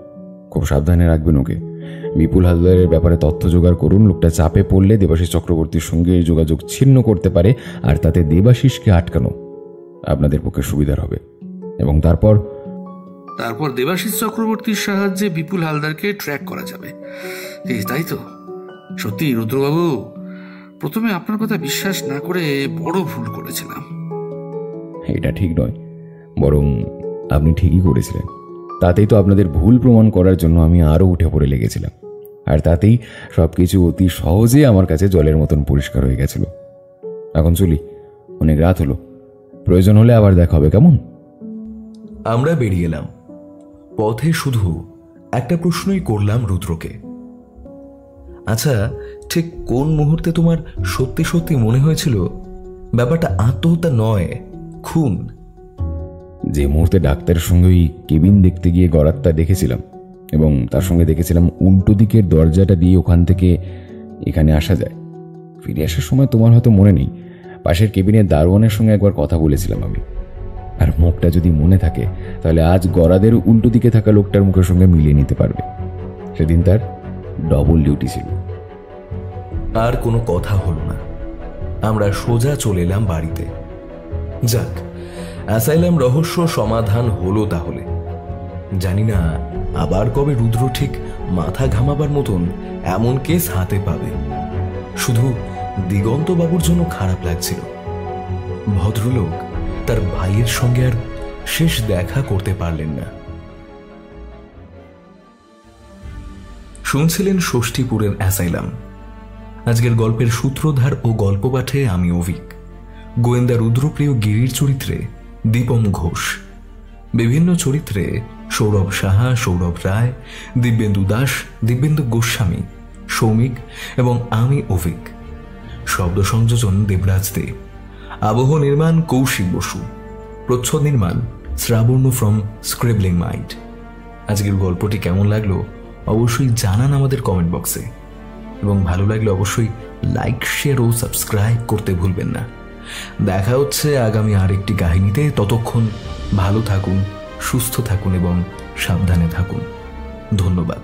B: খুব সাবধানে রাখবেন ওকে। বিপুল হালদারের ব্যাপারে তথ্য জোগাড় করুন। লোকটা চাপে পড়লে দেবাশিস চক্রবর্তীর সঙ্গে যোগাযোগ ছিন্ন করতে পারে, আর তাতে দেবাশিসকে আটকানো আপনাদের পক্ষে সুবিধার হবে। এবং তারপর
E: দেবাশিস চক্রবর্তীর সাহায্যে বিপুল হালদারকে ট্র্যাক করা যাবে। তাই তো? সত্যি রুদ্রবাবু, প্রথমে আপনার কথা বিশ্বাস না করে বড় ভুল করেছিলাম।
B: এটা ঠিক নয়, বরং আপনি ঠিকই করেছিলেন। তাতেই তো আপনাদের ভুল প্রমাণ করার জন্য আমি আরো উঠে পড়ে লেগেছিলাম, আর তাতেই সবকিছু অতি সহজে আমার কাছে জলের মতন পরিষ্কার হয়ে গেছিল। এখন চলি, অনেক রাত হলো। প্রয়োজন হলে আবার দেখা হবে, কেমন?
A: আমরা বেরিয়ে এলাম। পথে শুধু একটা প্রশ্নই করলাম রুদ্রকে, আচ্ছা ঠিক কোন মুহূর্তে তোমার সত্যি সত্যি মনে হয়েছিল ব্যাপারটা আত্মহত্যা নয়, খুন?
B: যে মুহূর্তে ডাক্তারের সঙ্গে ওই কেবিন দেখতে গিয়ে গরাদটা দেখেছিলাম এবং তার সঙ্গে দেখেছিলাম উল্টো দিকের দরজাটা দিয়ে ওখান থেকে এখানে আসা যায়। ফিরে আসার সময় তোমার হয়তো মনে নেই, পাশের কেবিনের দারোয়ানের সঙ্গে একবার কথা বলেছিলাম আমি। আর মুখটা যদি মনে থাকে তাহলে আজ গরাদের উল্টো দিকে থাকা লোকটার মুখের সঙ্গে মিলিয়ে নিতে পারবে। সেদিন তার ডবল ডিউটি ছিল।
A: আর কোনো কথা হলো না, আমরা সোজা চলে এলাম বাড়িতে। যাক, অ্যাসাইলাম রহস্য সমাধান হলো তাহলে। জানি না আবার কবে রুদ্র ঠিক মাথা ঘামাবার মতন এমন কেস হাতে পাবে। শুধু দিগন্ত বাবুর জন্য খারাপ লাগছিল, ভদ্রলোক তার ভাইয়ের সঙ্গে আর শেষ দেখা করতে পারলেন না। শুনছিলেন ষষ্ঠীপুরের অ্যাসাইলাম। আজকের গল্পের সূত্রধার ও গল্প পাঠে আমি অভিক, গোয়েন্দা রুদ্রপ্রিয় গিরির চরিত্রে দীপম ঘোষ, বিভিন্ন চরিত্রে সৌরভ সাহা, সৌরভ রায়, দিব্যেন্দু দাস, দিব্যেন্দু গোস্বামী, সৌমিক এবং আমি অভিক। শব্দ সংযোজন দেবরাজ দেব, আবহ নির্মাণ কৌশিক বসু, প্রচ্ছদ নির্মাণ শ্রাবণ্য ফ্রম স্ক্রিবলিং মাইন্ড। আজকের গল্পটি কেমন লাগলো অবশ্যই জানান আমাদের কমেন্ট বক্সে, এবং ভালো লাগলে অবশ্যই লাইক, শেয়ার ও সাবস্ক্রাইব করতে ভুলবেন না। দেখা হচ্ছে আগামী আরেকটি কাহিনীতে। ততক্ষণ ভালো থাকুন, সুস্থ থাকুন এবং সাবধানে থাকুন। ধন্যবাদ।